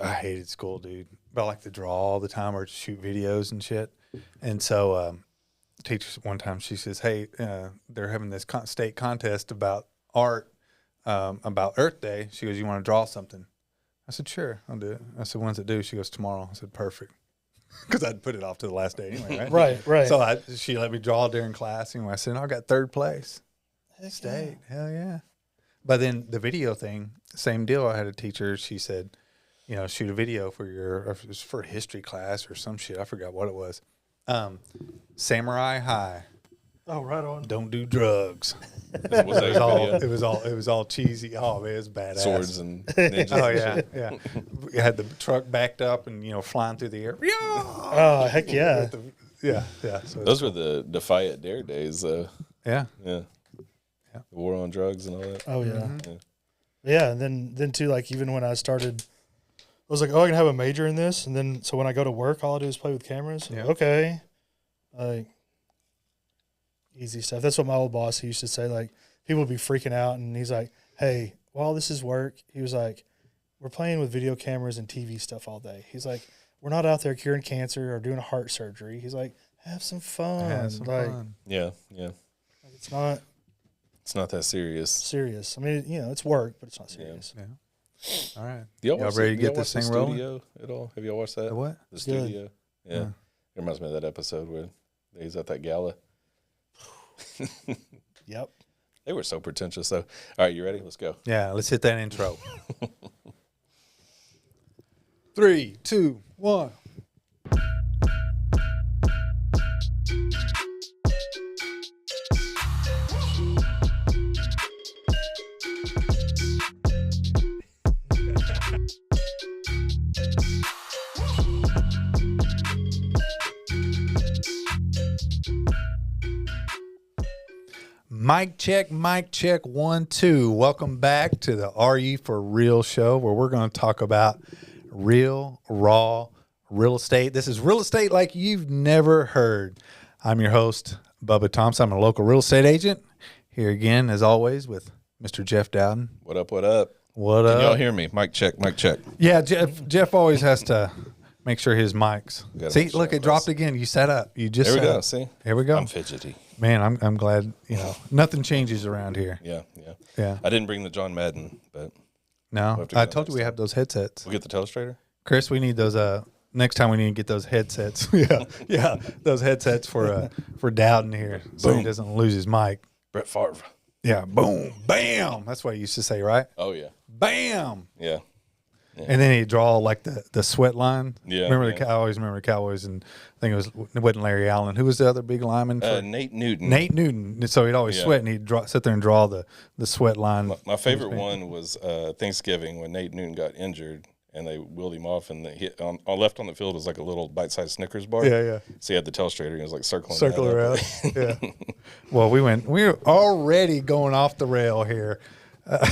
I hated school, dude. But I like to draw all the time or shoot videos and shit. And so teacher one time, she says, hey, they're having this state contest about art, about Earth Day. She goes, you want to draw something? I said, sure, I'll do it. I said, when's it due? She goes, tomorrow. I said, perfect. Because I'd put it off to the last day anyway, right? Right. So she let me draw during class. Anyway, I said, I got third place. State. Hell yeah. But then the video thing, same deal. I had a teacher. She said, shoot a video for it was for a history class or some shit. I forgot what it was. Samurai High. Oh, right on. Don't do drugs. It was all cheesy. Oh man, it was badass. Swords and ninjas. Oh yeah. You had the truck backed up and flying through the air. Oh heck yeah. Yeah. So those were the Defiant Dare days. Yeah. The war on drugs and all that. Oh yeah. Yeah, and then too, like even when I started, I was like, oh, I can have a major in this, and then so when I go to work, all I do is play with cameras. Yeah. Okay. Easy stuff. That's what my old boss used to say. Like, people would be freaking out, and he's like, hey, while this is work, he was like, we're playing with video cameras and TV stuff all day. He's like, we're not out there curing cancer or doing a heart surgery. He's like, have some fun. Yeah. Like, it's not that serious. serious. I mean, it's work, but it's not serious. Yeah. All right. Y'all ready to get this thing rolling? Studio at all? Have y'all watched that? The what? The Studio. Yeah. It reminds me of that episode where he's at that gala. Yep. They were so pretentious, though. All right, you ready? Let's go. Yeah, let's hit that intro. 3, 2, 1. Mic check, 1, 2. Welcome back to the Are You For Real show, where we're going to talk about real, raw real estate. This is real estate like you've never heard. I'm your host, Bubba Thompson. I'm a local real estate agent. Here again, as always, with Mr. Jeff Dowden. What up, what up? What up? Can y'all hear me? Mic check, mic check. Yeah, Jeff always has to make sure his mics. See, look, it dropped again. You set up. You just There we set go, up. see? Here we go. I'm fidgety. Man, I'm glad, nothing changes around here. Yeah. Yeah. I didn't bring the John Madden, but No, We'll have to I go told you next we time. have those headsets. we'll get the telestrator. Chris, we need those. Next time we need to get those headsets. yeah, those headsets for Dowden here, so he Boom. doesn't lose his mic. Brett Favre. Yeah, boom, bam. That's what he used to say, right? Oh, yeah. Bam. Yeah. And then he'd draw like the sweat line. Yeah, Remember yeah. I always remember the Cowboys, and I think it wasn't Larry Allen. Who was the other big lineman? Nate Newton. Nate Newton. So he'd always Yeah. sweat, and he'd sit there and draw the sweat line. My favorite one was Thanksgiving when Nate Newton got injured and they wheeled him off, and on left on the field was like a little bite-sized Snickers bar. Yeah. So he had the telestrator and he was like circling Around. Yeah. Well, we were already going off the rail here.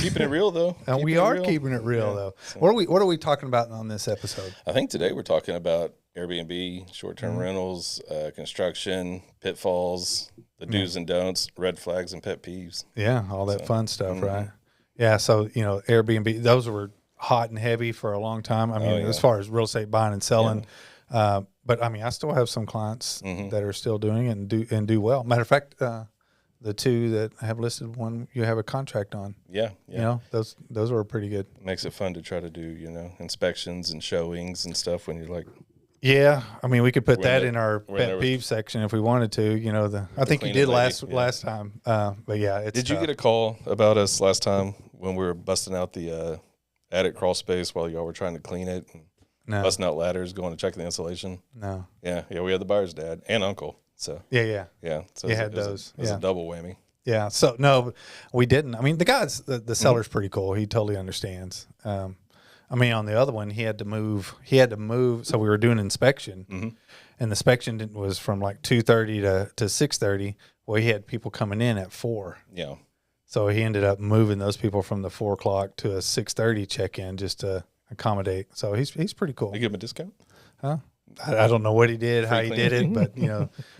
Keeping it real, though. And we are keeping it real, though. So- What are we talking about on this episode? I think today we're talking about Airbnb, short-term rentals, construction, pitfalls, the do's and don'ts, red flags and pet peeves. Yeah, all that fun stuff, right? Yeah, so, Airbnb, those were hot and heavy for a long time. I mean, as far as real estate buying and selling. But, I mean, I still have some clients that are still doing it and do well. Matter of fact, the two that I have listed, one you have a contract on. Yeah. Those were pretty good. Makes it fun to try to do, inspections and showings and stuff when you're like, Yeah, I mean, we could put We're that in in there- our we're in pet there peeve section if we wanted to. I think you cleaning did lady, last time. But yeah, it's Did you tough. get a call about us last time when we were busting out the attic crawl space while y'all were trying to clean it and No, busting out ladders, going to check the insulation? no. Yeah, we had the buyer's dad and uncle. So Yeah. so You it was had a- those, It was yeah. a double whammy. Yeah. So no, we didn't. I mean, the seller's pretty cool. He totally understands. I mean, on the other one, he had to move. So we were doing inspection, and the inspection was from like 2:30 to 6:30. Well, he had people coming in at 4. Yeah, So he ended up moving those people from the 4 o'clock to a 6:30 check-in just to accommodate. So he's pretty cool. they give him a discount. Huh? I don't know what he did, how he Free did it, but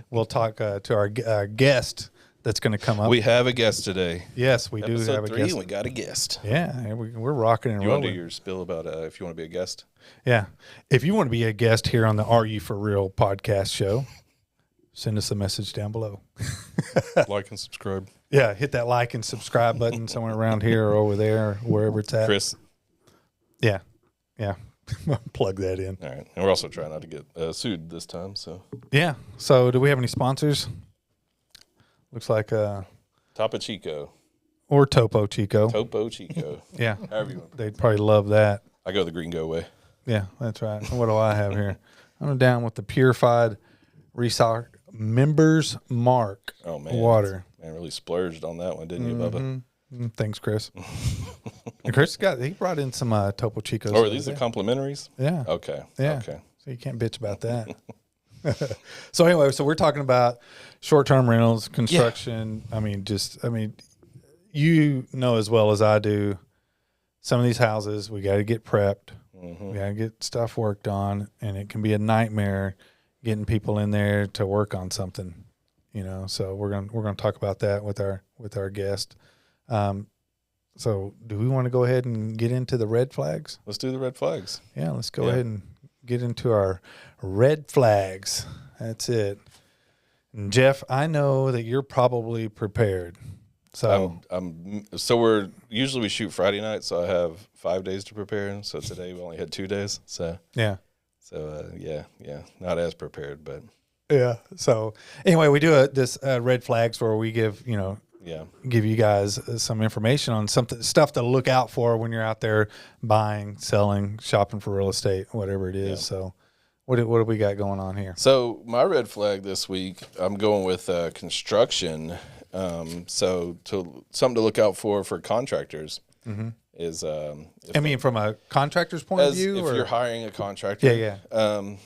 we'll talk to our guest that's going to come up. We have a guest today. Yes, we do Episode have a 3, guest. and we got a guest. Yeah, we're rocking and You want to rolling. do your spill about if you want to be a guest? Yeah. If you want to be a guest here on the Are You For Real podcast show, send us a message down below. Like and subscribe. Yeah, hit that like and subscribe button somewhere around here or over there, or wherever it's at. Chris. Yeah. Plug that in. All right. And we're also trying not to get sued this time. So Yeah. So do we have any sponsors? Looks like Topo Chico. or Topo Chico. Topo Chico. Yeah. However you want. They'd probably love that. I go the green go way. Yeah, that's right. What do I have here? I'm down with the Purified Resoc Members Mark water. Man, really splurged on that one, didn't you, Bubba? Thanks, Chris. And Chris he brought in some Topo Chicos. Oh, are these the complimentaries? Yeah. Okay. Yeah. Okay. So you can't bitch about that. So anyway, we're talking about short-term rentals, construction. Yeah. You know as well as I do, some of these houses, we got to get prepped. We got to get stuff worked on, and it can be a nightmare getting people in there to work on something, So we're going to talk about that with our guest. So do we want to go ahead and get into the red flags? Let's do the red flags. Yeah, let's go ahead and get into our red flags. That's it. And Jeff, I know that you're probably prepared. So So we shoot Friday night, so I have 5 days to prepare. So today we only had 2 days. So yeah. So not as prepared, but yeah. So anyway, we do this red flags where we give give you guys some information on stuff to look out for when you're out there buying, selling, shopping for real estate, whatever it is. Yeah. So what do we got going on here? So my red flag this week, I'm going with construction. So something to look out for contractors is from a contractor's point of view, if you're hiring a contractor, yeah.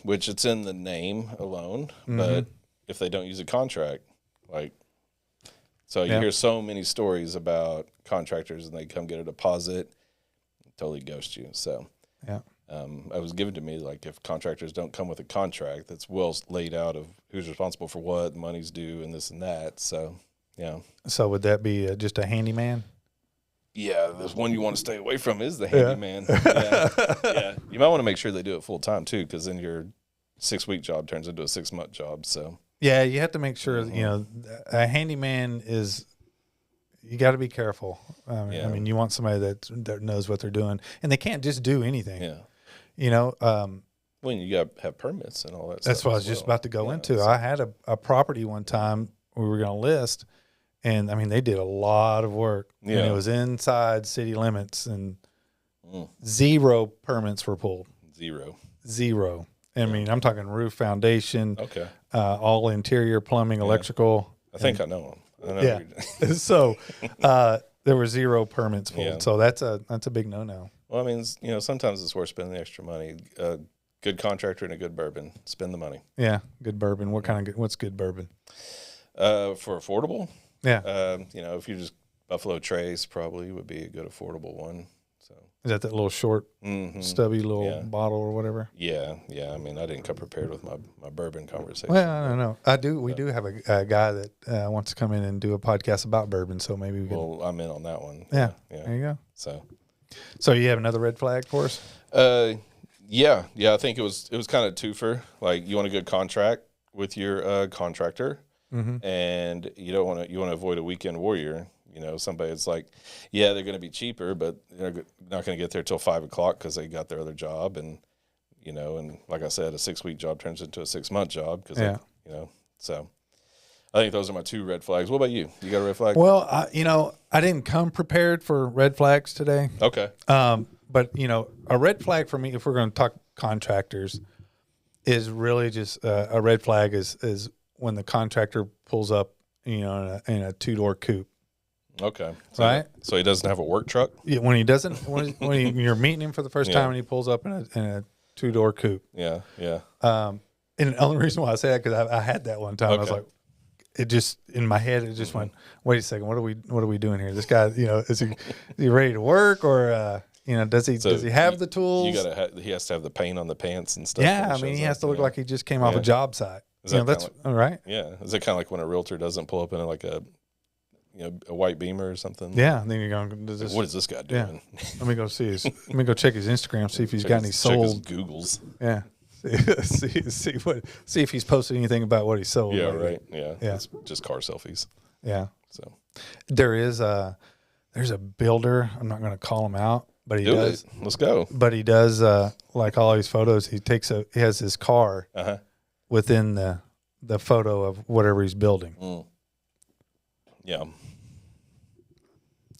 Which it's in the name alone, but if they don't use a contract, so you hear so many stories about contractors and they come get a deposit, totally ghost you. So it was given to me if contractors don't come with a contract that's well laid out of who's responsible for what, money's due, and this and that. So yeah. So would that be just a handyman? Yeah, there's one you want to stay away from is the handyman. Yeah. You might want to make sure they do it full time too, because then your 6-week job turns into a 6-month job. So yeah, you have to make sure a handyman is. You got to be careful. You want somebody that knows what they're doing, and they can't just do anything. Yeah. When you got to have permits and all that. That's what I was just about to go into. I had a property one time we were going to list. And they did a lot of work. Yeah. And it was inside city limits, and 0 permits were pulled. Zero. I'm talking roof, foundation. Okay. All interior plumbing, electrical. I think I know them. So there were 0 permits pulled. Yeah. So that's a big no-no. Well, sometimes it's worth spending the extra money. Good contractor and a good bourbon. Spend the money. Yeah, good bourbon. What's good bourbon? For affordable. Yeah. If you just Buffalo Trace probably would be a good affordable one. So is that little short, stubby little bottle or whatever? Yeah. I didn't come prepared with my bourbon conversation. Well, I don't know. We do have a guy that wants to come in and do a podcast about bourbon. So maybe we can. Well, I'm in on that one. Yeah. There you go. So you have another red flag for us? Yeah. I think it was kind of twofer. You want a good contract with your contractor. And you want to avoid a weekend warrior. Somebody that's they're going to be cheaper, but they're not going to get there till 5 o'clock because they got their other job. And, and like I said, a 6-week job turns into a 6-month job. So I think those are my 2 red flags. What about you? You got a red flag? Well, I didn't come prepared for red flags today. Okay. But a red flag for me, if we're going to talk contractors, is really just a red flag is when the contractor pulls up, in a 2-door coupe. Okay. Right. So he doesn't have a work truck? Yeah. When he doesn't, when you're meeting him for the first time and he pulls up in a 2-door coupe. Yeah. And the only reason why I say that, because I had that one time. Okay. I was like, it just, in my head, it just went, wait a second, what are we doing here? This guy, is he ready to work, or, does he have the tools? He has to have the paint on the pants and stuff. Yeah. He has to look like he just came off a job site. That's all right. Yeah. Is it kind of like when a realtor doesn't pull up in a a white Beamer or something. Yeah, and then you're going. Like, what is this guy doing? Yeah. Let me go see let me go check his Instagram, see if he's got any sold. Check his Googles. Yeah. See if he's posted anything about what he sold. Yeah, lately. right. Yeah. It's just car selfies. Yeah. So there's a builder. I'm not going to call him out, but he does. Let's go. But he does like all these photos. He has his car within the photo of whatever he's building. Mm. Yeah.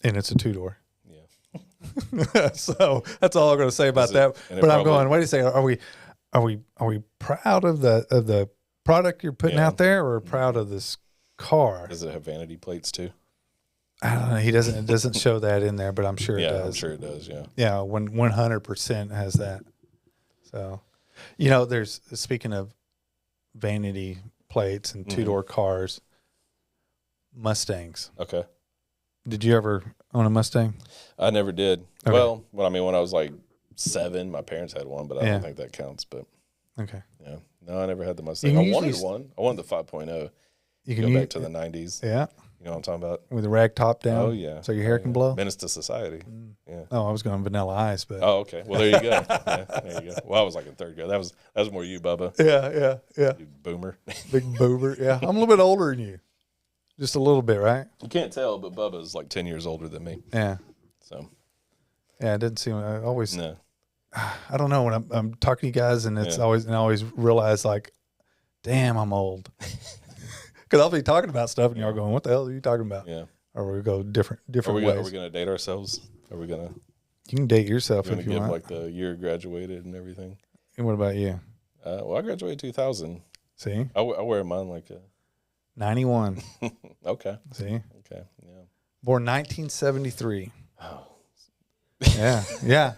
And it's a 2-door. Yeah. So that's all I'm going to say about that. But I'm going, wait a second. Are we proud of the product you're putting out there, or proud of this car? Does it have vanity plates too? I don't know. It doesn't show that in there, but I'm sure it does. I'm sure it does. Yeah. Yeah. 100% has that. So, there's, speaking of vanity plates and 2-door cars, Mustangs. Okay. Did you ever own a Mustang? I never did. Okay. Well, when I was like 7, my parents had one, but I don't think that counts. But okay. Yeah. No, I never had the Mustang. I wanted one. I wanted the 5.0. You can go back to the 90s. Yeah. You know what I'm talking about? With the rag top down. Oh, yeah. So your hair can blow? Menace to society. Yeah. Oh, I was going Vanilla Ice, but. Oh, okay. Well, there you go. Yeah, there you go. Well, I was like in 3rd grade. That was more you, Bubba. Yeah. You boomer. Big boomer. Yeah. I'm a little bit older than you. Just a little bit, right? You can't tell, but Bubba's like 10 years older than me. Yeah. So. Yeah, it didn't seem. I always. No. I don't know, when I'm talking to you guys, and it's always, and I always realize, like, damn, I'm old. Because I'll be talking about stuff, and y'all going, "What the hell are you talking about?" Yeah. Or we go different ways. Are we going to date ourselves? Are we going to? You can date yourself if you give want. Like the year graduated and everything. And what about you? Well, I graduated 2000. See, I wear mine like a 91. Okay. See, okay, yeah. Born 1973. Oh. Yeah.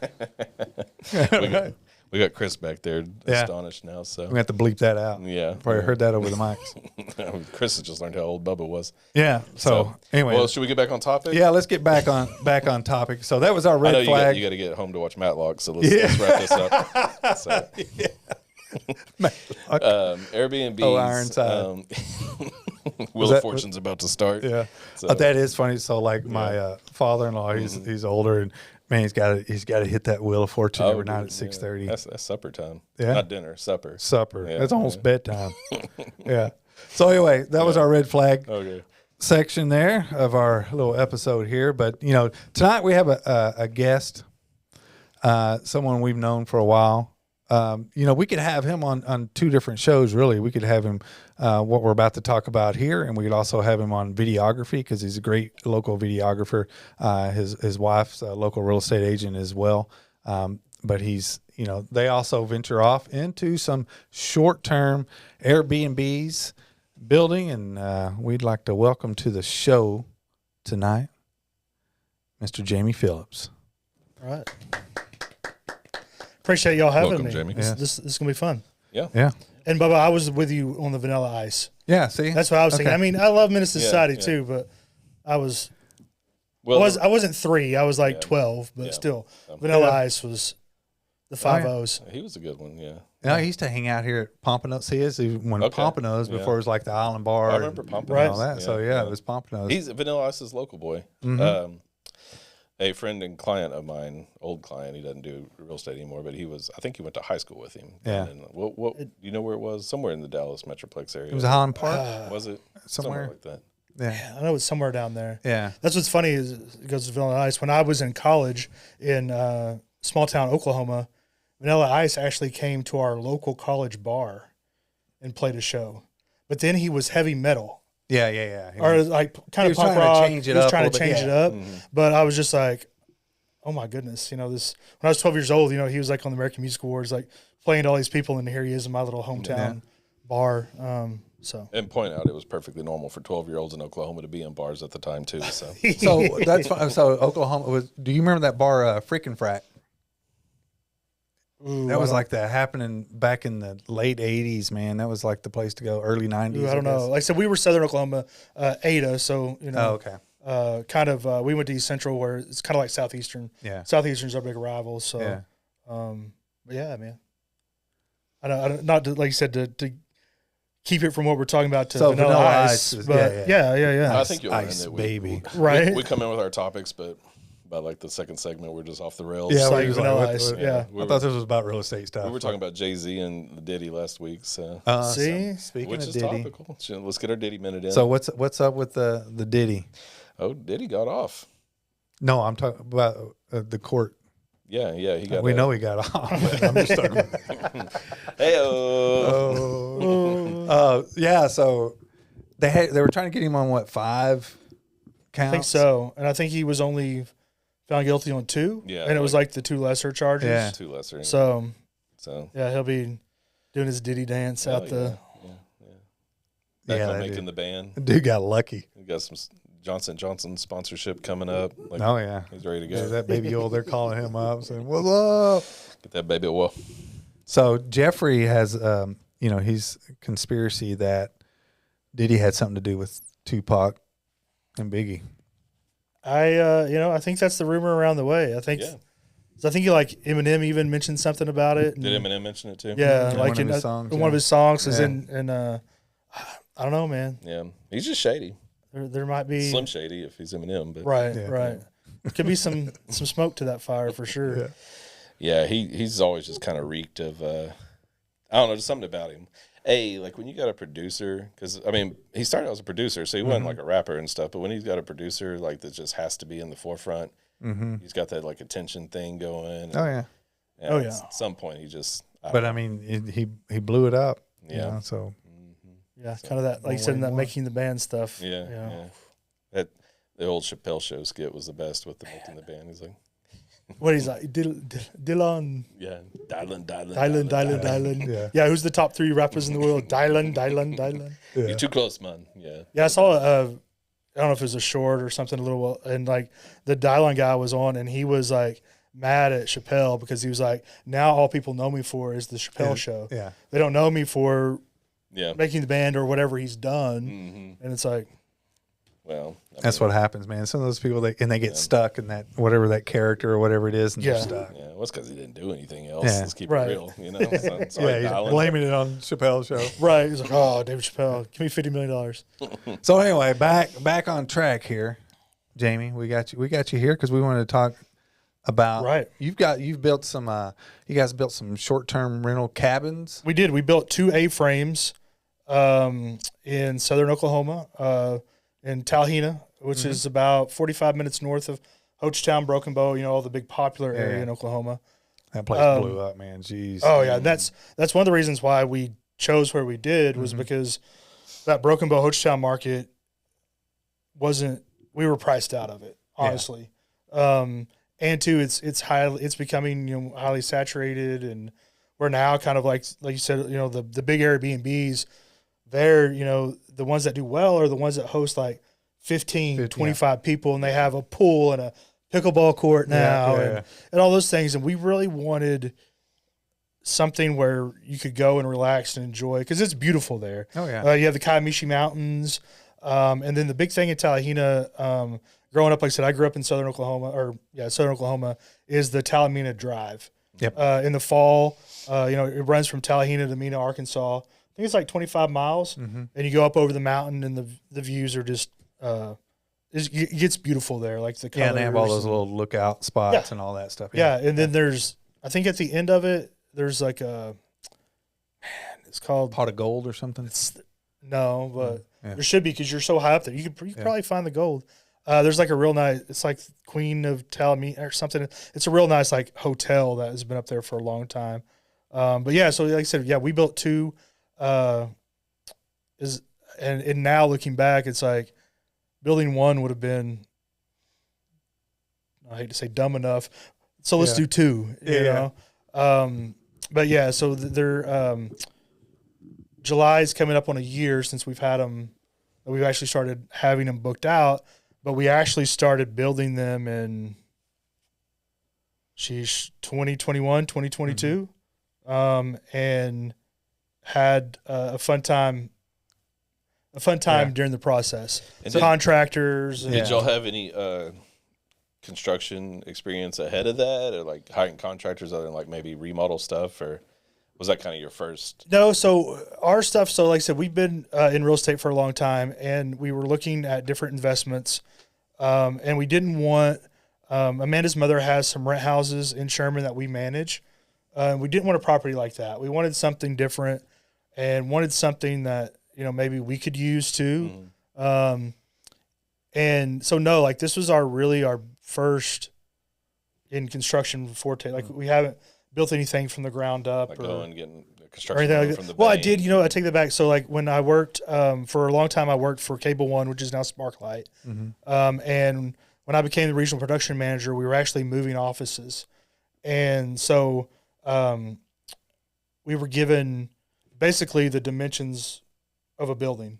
We got Chris back there astonished now. So we have to bleep that out. Yeah. Probably heard that over the mics. Chris has just learned how old Bubba was. Yeah. So anyway. Well, should we get back on topic? Yeah, let's get back on topic. So that was our red flag. You got to get home to watch Matlock. So let's wrap this up. So. Airbnb. Oh, Ironside. Wheel of Fortune's about to start. Yeah. So. That is funny. So like my father-in-law, he's older, and man, he's got to hit that Wheel of Fortune every night at 6:30. That's supper time. Yeah. Not dinner, supper. Yeah, that's almost bedtime. Yeah. So anyway, that was our red flag section there of our little episode here. But tonight we have a guest, someone we've known for a while. We could have him on 2 different shows, really. We could have him, what we're about to talk about here, and we could also have him on videography, because he's a great local videographer. His wife's a local real estate agent as well. But he's, they also venture off into some short-term Airbnbs building, and we'd like to welcome to the show tonight, Mr. Jamie Phillips. All right. Appreciate y'all having Welcome, me. Jamie. This is gonna be fun. Yeah. And Bubba, I was with you on the Vanilla Ice. Yeah. See, that's what I was thinking. I mean, I love Menace to Society too, but I was. Well, I wasn't 3. I was like 12, but still, Vanilla Ice was the 5 O's. He was a good one. Yeah. Yeah, he used to hang out here at Pompano's. He went Pompano's before it was like the Island Bar. I remember Pompano's. And all that. So it was Pompano's. He's Vanilla Ice's local boy. Mm-hmm. A friend and client of mine, old client, he doesn't do real estate anymore, but I think he went to high school with him. Yeah. And what do you know where it was? Somewhere in the Dallas Metroplex area. It was Highland Park? Was it? Somewhere like that. Yeah, I know it's somewhere down there. Yeah. That's what's funny is it goes to Vanilla Ice. When I was in college in small town Oklahoma, Vanilla Ice actually came to our local college bar and played a show. But then he was heavy metal. Yeah. Or like kind of punk rock. He was trying to change it up. Mm-hmm. But I was just like, oh my goodness, this. When I was 12 years old, he was like on the American Music Awards, like playing to all these people, and here he is in my little hometown bar. And point out, it was perfectly normal for 12-year-olds in Oklahoma to be in bars at the time too. So, that's fine. So Oklahoma was. Do you remember that bar, Frickin' Frack? Ooh, that was like that happening back in the late 80s, man. That was like the place to go, early 90s. Ooh, I don't know. Like I said, we were Southern Oklahoma, Ada, so Oh, okay. Kind of. We went to East Central, where it's kind of like Southeastern. Yeah. Southeastern's our big rival. So, but yeah, man. I don't. Not to, like you said, to keep it from what we're talking about to So vanilla ice. is- But yeah. I think you'll learn Ice, that baby. Right. we come in with our topics, but by like the second segment, we're just off the rails. Yeah, like we was vanilla what- ice. what- Yeah. we I thought this was about real estate stuff. we were talking about Jay-Z and the Diddy last week, so See? speaking which of is Diddy, topical. Let's get our Diddy minute in. so what's up with the Diddy? Diddy got off. No, I'm talking about the court. Yeah, he got. We know he got off. I'm just talking about. Hey, Yeah, so they were trying to get him on what, 5 counts? I think so. And I think he was only found guilty on 2. Yeah, And it was like the 2 lesser charges. Yeah. 2 lesser. So, So yeah, he'll be doing his Diddy dance out the. back Yeah, on they making did. the band. Dude got lucky. We got some Johnson Johnson sponsorship coming up. Like, Oh yeah, he's ready to go. there's that baby oil. They're calling him up saying, "What's up?" Get that baby oil. So Jeffrey has, he's conspiracy that Diddy had something to do with Tupac and Biggie. I think that's the rumor around the way. I think like Eminem even mentioned something about it. Did Eminem mention it too? Yeah, In like one of his songs, one of his songs is Yeah. in I don't know, man. Yeah, he's just shady. There might be Slim shady if he's Eminem, but right. Yeah. Right. Could be some smoke to that fire for sure. Yeah. yeah, he's always just kind of reeked of I don't know, just something about him. Like when you got a producer, because I mean he started as a producer, so he wasn't like a rapper and stuff. But when he's got a producer like that just has to be in the forefront, he's got that like attention thing going. Oh yeah, And At some point he just. but I mean, he blew it up. Yeah. So Yeah, kind of that, like you said, in that making the band stuff. Yeah. That the old Chappelle show skit was the best with the making the band. He's like, What he's like, Dylan, yeah, Dylan. Yeah, who's the top 3 rappers in the world? Dylan. You're too close, man. Yeah. Yeah, I saw I don't know if it was a short or something a little, and like the Dylan guy was on, and he was like mad at Chappelle because he was like, now all people know me for is the Chappelle show. yeah. They don't know me for Yeah. making the band or whatever he's done. And it's like, Well, That's what happens, man. Some of those people, they get stuck in that whatever that character or whatever it is, and they're stuck. Yeah, well, it's because he didn't do anything else. Yeah. Let's keep Right. it real, you know. So, sorry, Yeah, he's Dylan. blaming it on Chappelle's show. right. He's like, oh, David Chappelle, give me $50 million. So anyway, back on track here, Jamie. We got you here because we wanted to talk about Right. You guys built some short-term rental cabins. We did. We built 2 A-frames in southern Oklahoma, in Talhena, which is about 45 minutes north of Hochtown, Broken Bow, all the big popular area in Oklahoma. That place blew up, man. Jeez. Oh yeah, that's one of the reasons why we chose where we did was because that Broken Bow Hochtown market we were priced out of it, honestly. And two, it's becoming highly saturated, and we're now kind of like you said, the big Airbnbs, they're the ones that do well are the ones that host like 15 25 people, and they have a pool and a pickleball court now and all those things. And we really wanted something where you could go and relax and enjoy, because it's beautiful there. Oh yeah. You have the Kiamichi Mountains, and then the big thing in Talhena, growing up, like I said, I grew up in southern Oklahoma, is the Talamina Drive. Yep. In the fall, it runs from Talhena to Mena, Arkansas. I think it's like 25 miles, and you go up over the mountain, and the views are just it gets beautiful there. Like the colors. Yeah, and they have all those little lookout spots and all that stuff. Yeah, and then there's, I think at the end of it, there's like it's called Pot of Gold or something. but there should be, because you're so high up there. You could probably find the gold. There's like a real nice, it's like Queen of Talamina or something. It's a real nice like hotel that has been up there for a long time. But yeah, so like I said, we built 2. And now looking back, it's like building 1 would have been, I hate to say dumb enough. So let's do 2, you know? But yeah, so they're, July is coming up on a year since we've had them. We've actually started having them booked out, but we actually started building them in 2021, 2022, and had a fun time during the process. And Contractors. Did y'all have any construction experience ahead of that, or like hiring contractors other than like maybe remodel stuff, or Was that kind of your first? No, so our stuff. So like I said, we've been in real estate for a long time, and we were looking at different investments, and we didn't want. Amanda's mother has some rent houses in Sherman that we manage. We didn't want a property like that. We wanted something different, and wanted something that maybe we could use too. And so no, like this was our first in construction forte. Like we haven't built anything from the ground up, Like or going and getting construction like from the well, I bank. did. I take that back. So like when I worked for a long time, I worked for Cable One, which is now Sparklight. And when I became the regional production manager, we were actually moving offices, and so we were given basically the dimensions of a building.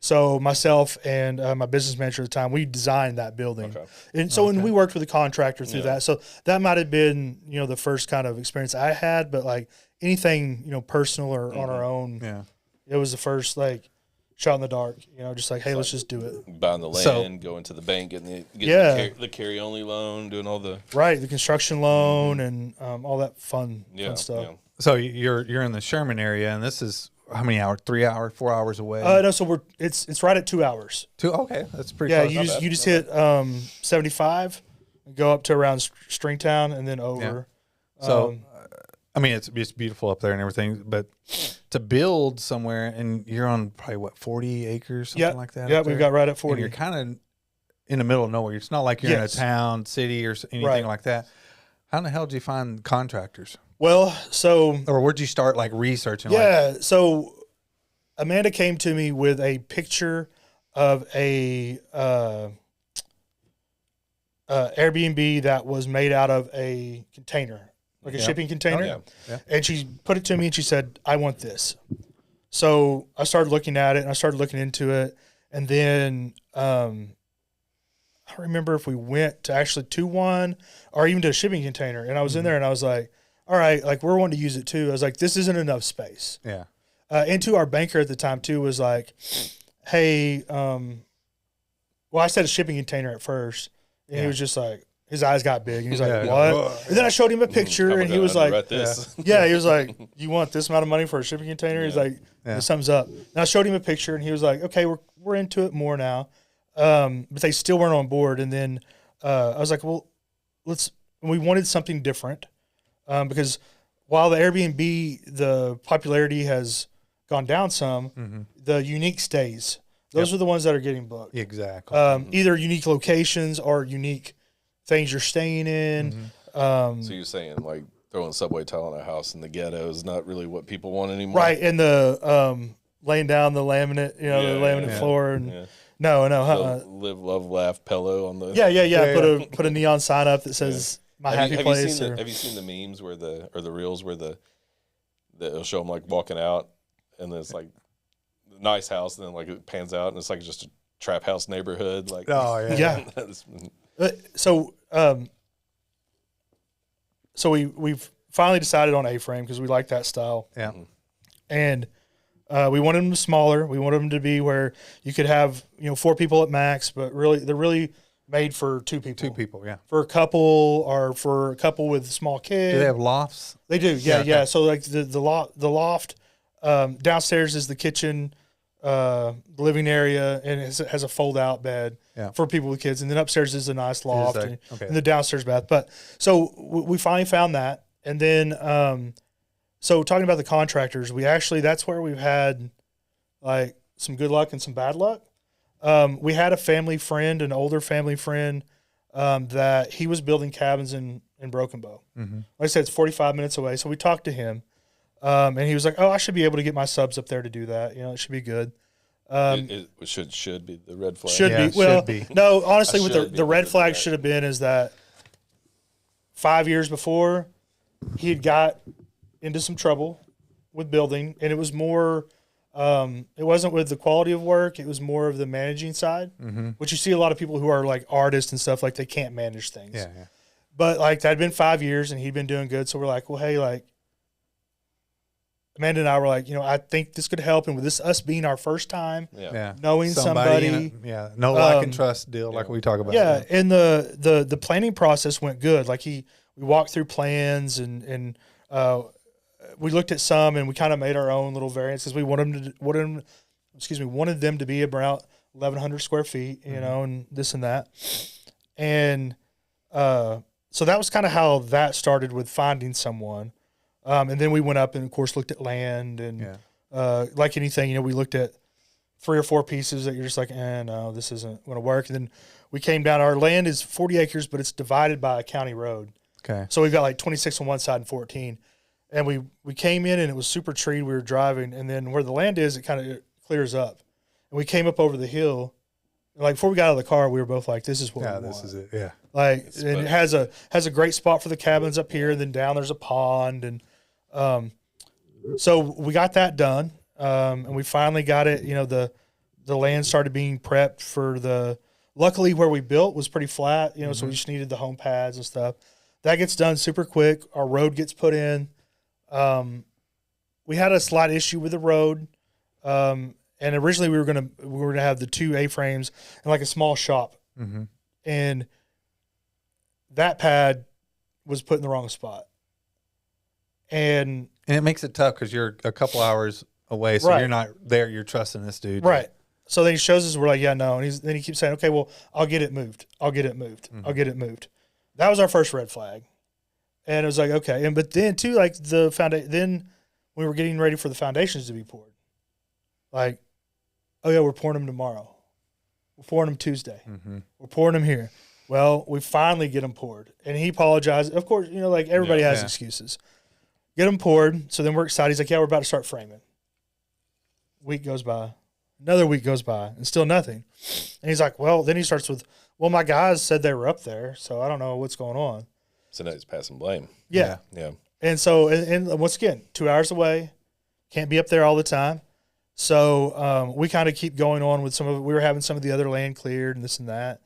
So myself and my business manager at the time, we designed that building. Okay. And so when we worked with a contractor through that. So that might have been, the first kind of experience I had, but like anything, personal or on our own, it was the first like shot in the dark, just like, hey, let's just do it. Buying the land, So- going to the bank, getting the carry-only loan, doing all the Right. The construction loan and all that fun stuff. Yeah. So you're in the Sherman area, and this is how many hours? 3 hours, 4 hours away? No, so it's right at 2 hours. Okay, that's pretty Yeah, close. you just hit 75, go up to around Stringtown, and then over. So, I mean, it's beautiful up there and everything, but to build somewhere, and you're on probably, 40 acres, something like that? Yeah, up there? we've got right at And 40. you're kind of in the middle of nowhere. It's not like you're in a town, city, or anything like that. How in the hell did you find contractors? Well, so Or where'd you start, researching? so Amanda came to me with a picture of a Airbnb that was made out of a container, like a shipping container. And she put it to me and she said, I want this. So I started looking at it and I started looking into it. And then I don't remember if we went to actually to one or even to a shipping container. And I was in there and I was like, all right, like we're wanting to use it too. I was like, this isn't enough space. Yeah. And to our banker at the time too was like, hey, well, I said a shipping container at first, and he was just like, his eyes got big, and he's like, what? And then I showed him a picture, and he was like, he was like, you want this amount of money for a shipping container? He's like, something's up. And I showed him a picture, and he was like, okay, we're into it more now, but they still weren't on board. And then I was like, well, we wanted something different, because while the Airbnb, the popularity has gone down some, the unique stays. Those are the ones that are getting booked. Exactly. Either unique locations or unique things you're staying in. So you're saying like throwing subway tile in a house in the ghetto is not really what people want anymore, right? And the laying down the laminate, the laminate floor, and no, live, love, laugh, pillow on the Put a neon sign up that says my happy place. Have you seen the memes where the reels where it'll show them like walking out, and then it's like a nice house, and then like it pans out, and it's like just a trap house neighborhood. Like, So we've finally decided on A-frame because we like that style. Yeah. And we wanted them smaller. We wanted them to be where you could have 4 people at max, but really they're really made for 2 people. 2 people, yeah. For a couple or for a couple with small kids. Do they have lofts? They do, yeah. So like the loft downstairs is the kitchen, the living area, and it has a fold-out bed for people with kids. And then upstairs is a nice loft and the downstairs bath. But so we finally found that. And then so talking about the contractors, that's where we've had like some good luck and some bad luck. We had a family friend, an older family friend, that he was building cabins in Broken Bow. Like I said, it's 45 minutes away. So we talked to him, and he was like, "Oh, I should be able to get my subs up there to do that. It should be good." It should be the red flag. Should be. No, honestly, with the red flag should have been is that 5 years before he had got into some trouble with building, and it was more. It wasn't with the quality of work. It was more of the managing side, which you see a lot of people who are like artists and stuff, like they can't manage things. Yeah. But like that had been 5 years and he'd been doing good. So we're like, well, hey, like Amanda and I were like, I think this could help. And with us being our first time, knowing somebody no like and trust deal like we talk about. Yeah. And the planning process went good. Like we walked through plans and we looked at some and we kind of made our own little variances. We wanted them to be about 1,100 square feet, you know, and this and that. And so that was kind of how that started with finding someone. And then we went up and, of course, looked at land. And like anything, you know, we looked at 3 or 4 pieces that you're just like, no, this isn't going to work. And then we came down. Our land is 40 acres, but it's divided by a county road. Okay. So we've got like 26 on one side and 14. And we came in and it was super treed. We were driving. And then where the land is, it kind of clears up. And we came up over the hill. And like before we got out of the car, we were both like, this is what we want. This is it. Yeah. Like, and it has a great spot for the cabins up here. And then down there's a pond. And so we got that done. And we finally got it, you know, the land started being prepped for luckily where we built was pretty flat, you know, so we just needed the home pads and stuff. That gets done super quick. Our road gets put in. We had a slight issue with the road. And originally we were gonna have the 2 A-frames and like a small shop. Mm-hmm. And that pad was put in the wrong spot. And it makes it tough because you're a couple hours away, so you're not there. You're trusting this dude. Right. So then he shows us, we're like, yeah, no. And then he keeps saying, okay, well, I'll get it moved. I'll get it moved. I'll get it moved. That was our first red flag. And it was like, okay. And but then too, like then we were getting ready for the foundations to be poured. Like, oh yeah, we're pouring them tomorrow. We're pouring them Tuesday. We're pouring them here. Well, we finally get them poured. And he apologized. Of course, you know, like everybody has excuses. Get them poured. So then we're excited. He's like, yeah, we're about to start framing. Week goes by. Another week goes by and still nothing. And he's like, well, then he starts with, well, my guys said they were up there, so I don't know what's going on. So now he's passing blame. Yeah. And so, and once again, 2 hours away, can't be up there all the time. So we kind of keep going on with we were having some of the other land cleared and this and that.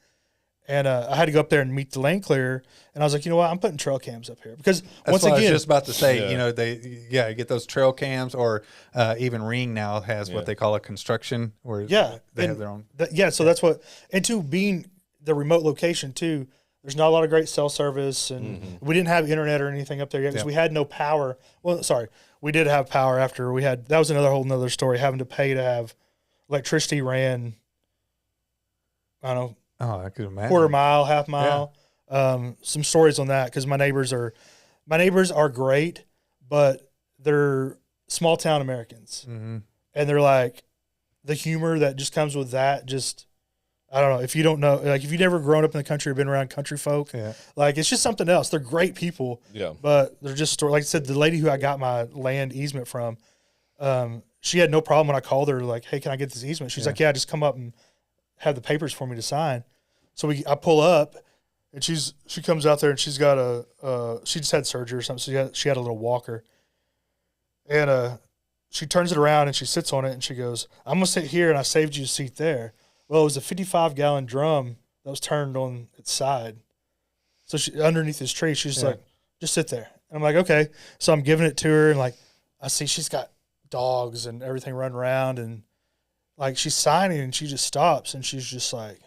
And I had to go up there and meet the land clearer. And I was like, you know what? I'm putting trail cams up here because once again, I was just about to say, you know, get those trail cams, or even Ring now has what they call a construction, where they have their own. So that's what, and to being the remote location too, there's not a lot of great cell service, and we didn't have internet or anything up there yet because we had no power. Well, sorry, we did have power after we had. That was whole nother story, having to pay to have electricity ran. I don't know. Oh, I could imagine. Quarter mile, half mile. Yeah. Some stories on that because my neighbors are great, but they're small town Americans, and they're like the humor that just comes with that. Just I don't know if you don't know, like if you've never grown up in the country or been around country folk, like it's just something else. They're great people, but they're just like I said. The lady who I got my land easement from, she had no problem when I called her like, "Hey, can I get this easement?" She's like, "Yeah, just come up and have the papers for me to sign." So I pull up, and she comes out there, and she's got she just had surgery or something, so she had a little walker, and she turns it around and she sits on it and she goes, "I'm gonna sit here, and I saved you a seat there." Well, it was a 55-gallon drum that was turned on its side, so she underneath this tree, she's just like, "Just sit there." And I'm like, "Okay." So I'm giving it to her, and like I see she's got dogs and everything running around, and like she's signing, and she just stops, and she's just like,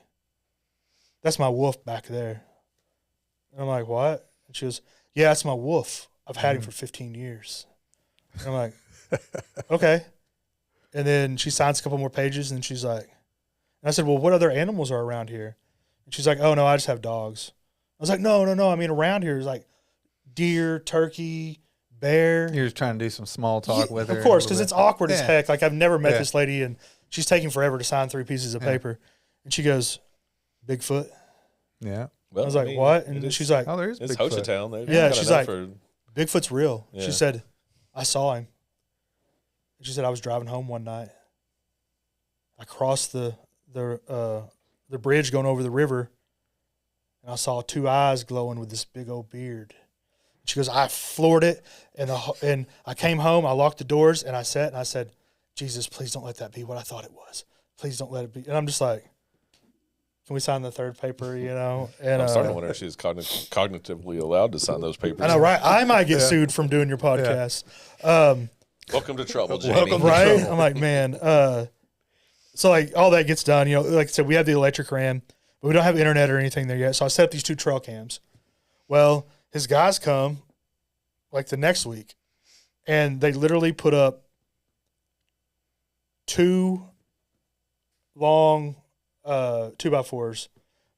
"That's my wolf back there." And I'm like, "What?" And she goes, "Yeah, that's my wolf. I've had him for 15 years. And I'm like, "Okay." And then she signs a couple more pages, and she's like, and I said, "Well, what other animals are around here?" And she's like, "Oh, no, I just have dogs." I was like, No. I mean, around here is like deer, turkey, bear. You're just trying to do some small talk with her. Of course, because it's awkward as heck. Like, I've never met this lady, and she's taking forever to sign 3 pieces of paper. And she goes, "Bigfoot?" Yeah. Well, I was like, "What?" And she's like, "Oh, there's it's Bigfoot." Hochatown. Yeah, she's like, "Bigfoot's real." Yeah. She said, "I saw him." She said, "I was driving home one night. I crossed the bridge going over the river, and I saw 2 eyes glowing with this big old beard." She goes, "I floored it, and I came home, I locked the doors, and I sat, and I said, 'Jesus, please don't let that be what I thought it was. Please don't let it be.'" And I'm just like, "Can we sign the third paper?" You know, and I'm starting to wonder if she's cognitively allowed to sign those papers. I know, right? I might get sued from doing your podcast. Welcome to trouble, Jamie. Welcome, right? I'm like, man. So like all that gets done. You know, like I said, we have the electric ran, but we don't have internet or anything there yet. So I set up these 2 trail cams. Well, his guys come like the next week, and they literally put up 2 long 2x4s,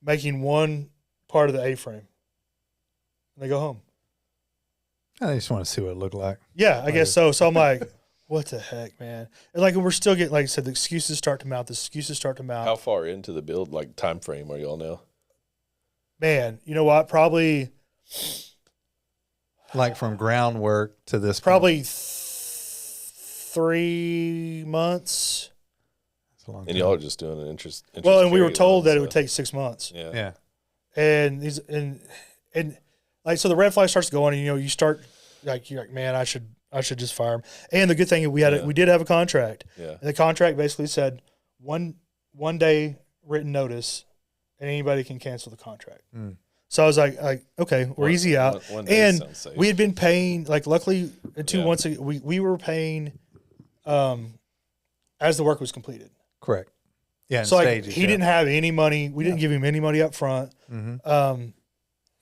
making one part of the A-frame. And they go home. I just want to see what it looked like. Yeah, I guess so. So I'm like, what the heck, man? And like we're still getting, like I said, the excuses start to mount. How far into the build, like time frame, are y'all now? Man, you know what? Probably Like from groundwork to this probably 3 months. That's a long And time. y'all are just doing an interest. Well, and we were carry told loan, that it so- would take 6 months. Yeah. Yeah. And these and like so the red flag starts going, and you start like you're like, man, I should just fire him. And the good thing is we did have a contract. Yeah. And the contract basically said one day written notice, and anybody can cancel the contract. So I was like, okay, we're easy out. One day And sounds safe. we had been paying, like, luckily, 2 months ago, we were paying as the work was completed. Correct. Yeah. So like stages, he didn't have any money. We didn't give him any money up front. And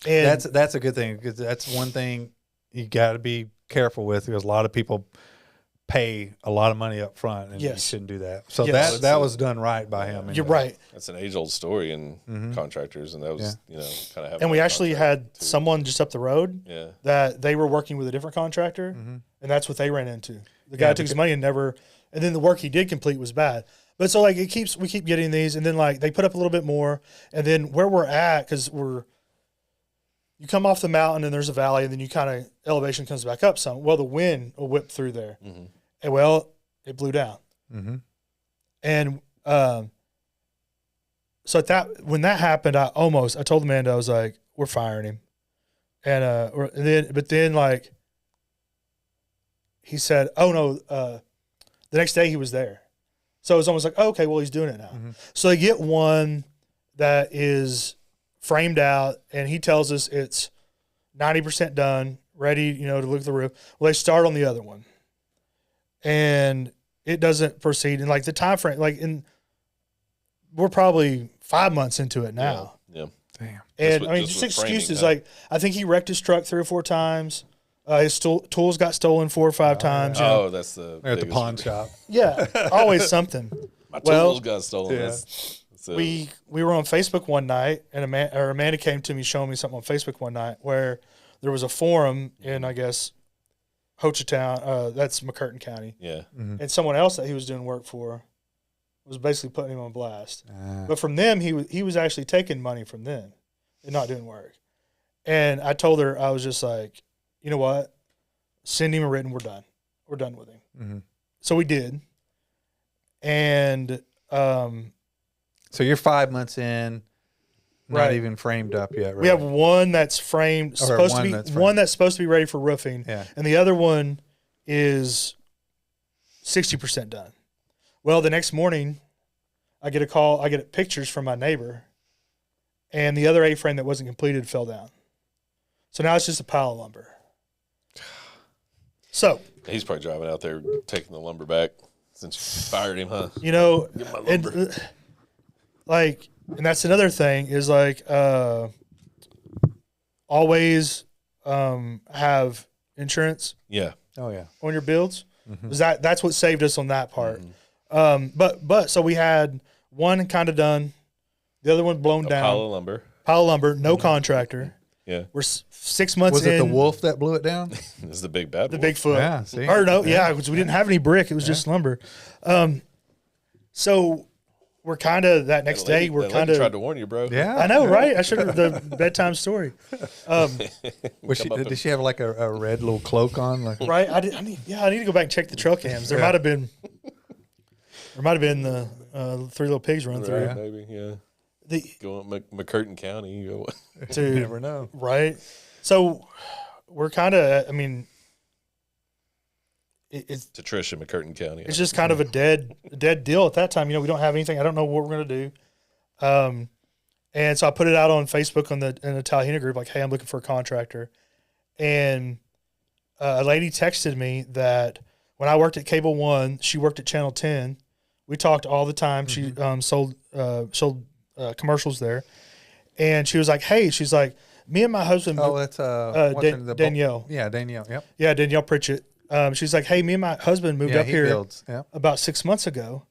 That's a good thing, because that's one thing you got to be careful with, because a lot of people pay a lot of money up front, and you Yes. shouldn't do that. So Yes. that was done right by him. you're anyway. right. That's an age-old story in contractors, and that was kind of. And we actually had someone just up the road Yeah. that they were working with a different contractor, and that's what they ran into. The guy took his money and then the work he did complete was bad. But so like we keep getting these, and then like they put up a little bit more, and then where we're at, because you come off the mountain and there's a valley, and then you kind of elevation comes back up some. Well, the wind will whip through there, and well, it blew down, and so when that happened, I told Amanda, I was like, we're firing him, but then like he said, oh no, the next day he was there. So it was almost like, oh, okay, well, he's doing it now. So they get one that is framed out, and he tells us it's 90% done, ready, to look at the roof. Well, they start on the other one, and it doesn't proceed. And like the time frame, we're probably 5 months into it now. Yeah. Damn. And just excuses. Like I think he wrecked his truck 3 or 4 times. His tools got stolen 4 or 5 times. Oh, that's the. They're at the biggest- pawn shop. Yeah, always something. My Well, tools got stolen. yeah. That's We were on Facebook one night, and Amanda came to me showing me something on Facebook one night where there was a forum in, I guess, Hochatown. That's McCurtain County. Yeah. And someone else that he was doing work for was basically putting him on blast. But from them, he was actually taking money from them and not doing work. And I told her, I was just like, you know what? Send him a written. We're done. We're done with him. So we did. And So you're 5 months in, not Right. even framed up yet. Right? we have one that's framed, supposed to one be that's one framed. that's supposed to be ready for roofing, Yeah. and the other one is 60% done. Well, the next morning, I get a call. I get pictures from my neighbor, and the other A-frame that wasn't completed fell down. So now it's just a pile of lumber. So He's probably driving out there taking the lumber back since you fired him, huh? Get my lumber. And that's another thing is always have insurance Yeah. Oh yeah. on your builds. 'Cause that's what saved us on that part. But so we had one kind of done, the other one blown down, Pile of lumber. pile of lumber, no contractor. Yeah. We're 6 months Was in. it the wolf that blew it down? This is the big bad The wolf. Bigfoot. Yeah, see? Or no, yeah, because we didn't have any brick. It was just lumber. So we're kind of that next That lady- day. We're that kind lady tried of. to warn you, bro. Yeah. I know, right? I should have the bedtime story. Was she, did she have like a red little cloak on? Like, Right? I need to go back and check the trail cams. There might have been the 3 little pigs run through. Right, maybe, yeah. The Going McCurtain County, you go. to you never know. right. So we're kind of. I mean, it's To Trish in McCurtain County. it's just kind of a dead deal at that time. We don't have anything. I don't know what we're gonna do. And so I put it out on Facebook in the Talahena group, like, hey, I'm looking for a contractor. And a lady texted me that when I worked at Cable One, she worked at Channel 10. We talked all the time. She sold commercials there, and she was like, hey, she's like, me and my husband. Oh, that's what's her- Danielle. Yeah, Danielle. Yep. Yeah, Danielle Pritchett. She's like, hey, me and my husband moved up he here builds. Yeah. about 6 months ago.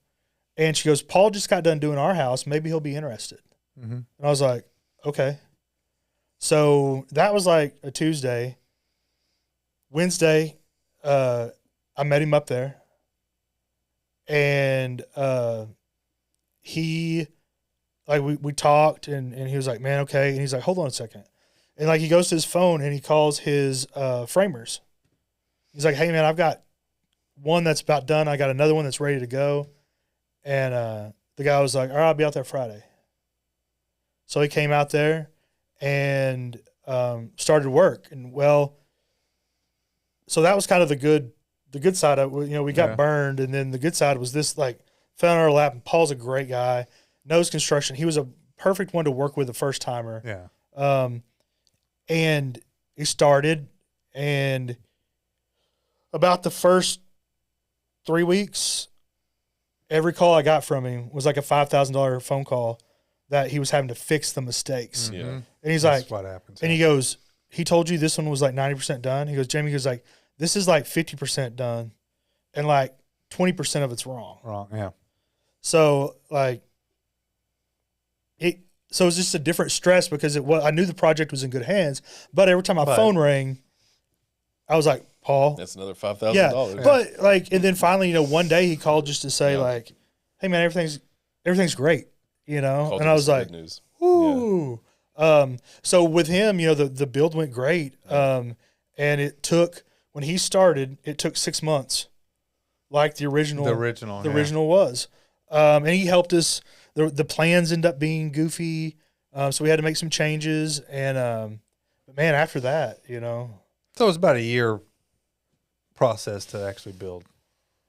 And she goes, Paul just got done doing our house. Maybe he'll be interested. Mm-hmm. And I was like, okay. So that was like a Tuesday. Wednesday, I met him up there. And he, like, we talked, and he was like, man, okay. And he's like, hold on a second. And, like, he goes to his phone, and he calls his framers. He's like, hey, man, I've got one that's about done. I got another one that's ready to go. And the guy was like, all right, I'll be out there Friday. So he came out there and started work. And, well, so that was kind of the good side of it. You know, we got burned, and then the good side was this, like, fell in our lap. And Paul's a great guy, knows construction. He was a perfect one to work with, the first timer. Yeah. And he started, and about the first 3 weeks, every call I got from him was like a $5,000 phone call that he was having to fix the mistakes. Yeah. And he's That's like, what happens. and he goes, he told you this one was like 90% done. He goes, Jamie goes like, this is like 50% done, and like 20% of it's wrong. Wrong. Yeah. So like so it's just a different stress because I knew the project was in good hands, but every time my phone rang, I was like, Paul, That's another $5,000. yeah. But like, and then finally, you know, one day he called just to say like, hey man, everything's great, you know? Called and I was like, news. woo. So with him, you know, the build went great. And it took, when he started, it took 6 months, like the original was. And he helped us. The plans end up being goofy. So we had to make some changes. And, but man, after that, you know. So it was about a year process to actually build,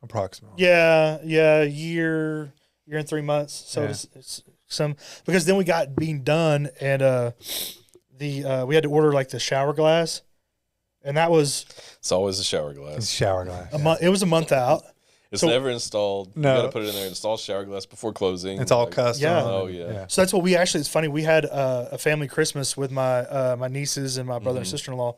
approximately. Yeah, year and 3 months. So it's some, because then we got being done, and we had to order like the shower glass, and that was It's always a shower glass. It's shower glass. it was a month out. It's So- never installed. No. You got to put it in there. Install shower glass before closing. It's all Like, custom. Yeah. Oh, yeah. So that's what we actually. It's funny. We had a family Christmas with my nieces and my brother and sister-in-law,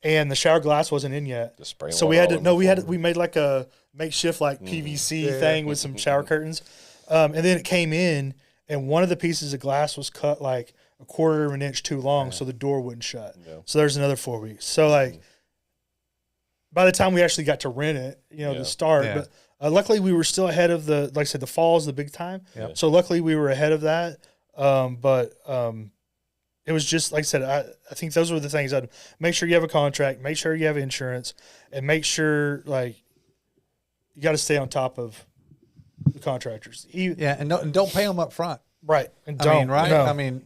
and the shower glass wasn't in yet. Just spraying So we water had all to over the we made like a makeshift like PVC thing with some shower curtains, and then it came in, and one of the pieces of glass was cut like a quarter of an inch too long, so the door wouldn't shut. Yeah. So there's another 4 weeks. So like, by the time we actually got to rent it, you know, to start, Yeah. but luckily we were still ahead of the, like I said, the fall is the big time. Yep. So luckily we were ahead of that. But it was just, like I said, I think those were the things. I'd make sure you have a contract, make sure you have insurance, and make sure like you got to stay on top of the contractors. Yeah, and don't pay them up front. Right. And I mean, right? no.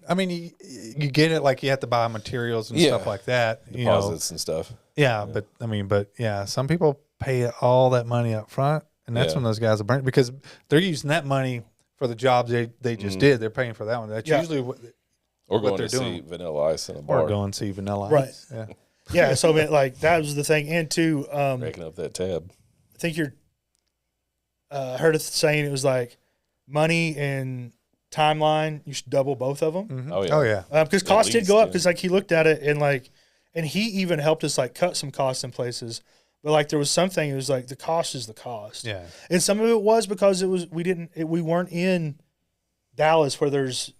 I mean, you get it, like you have to buy materials and stuff like that. You know, Deposits and stuff. yeah, but yeah, some people pay all that money up front, and that's when those guys are burnt because they're using that money for the jobs they just did. They're paying for that one. That's usually what. Or going they're to doing. see Vanilla Ice in a bar. Or go and see Vanilla Right. Ice. Yeah. Yeah. So I mean, like that was the thing. And too, Breaking up that tab. I think I heard it saying it was like money and timeline. You should double both of them. Mhm. Oh, yeah. Oh yeah. Because costs did go up yeah. because like he looked at it and he even helped us like cut some costs in places. But like there was something, it was like the cost is the cost. Yeah. And some of it was because we weren't in Dallas where there's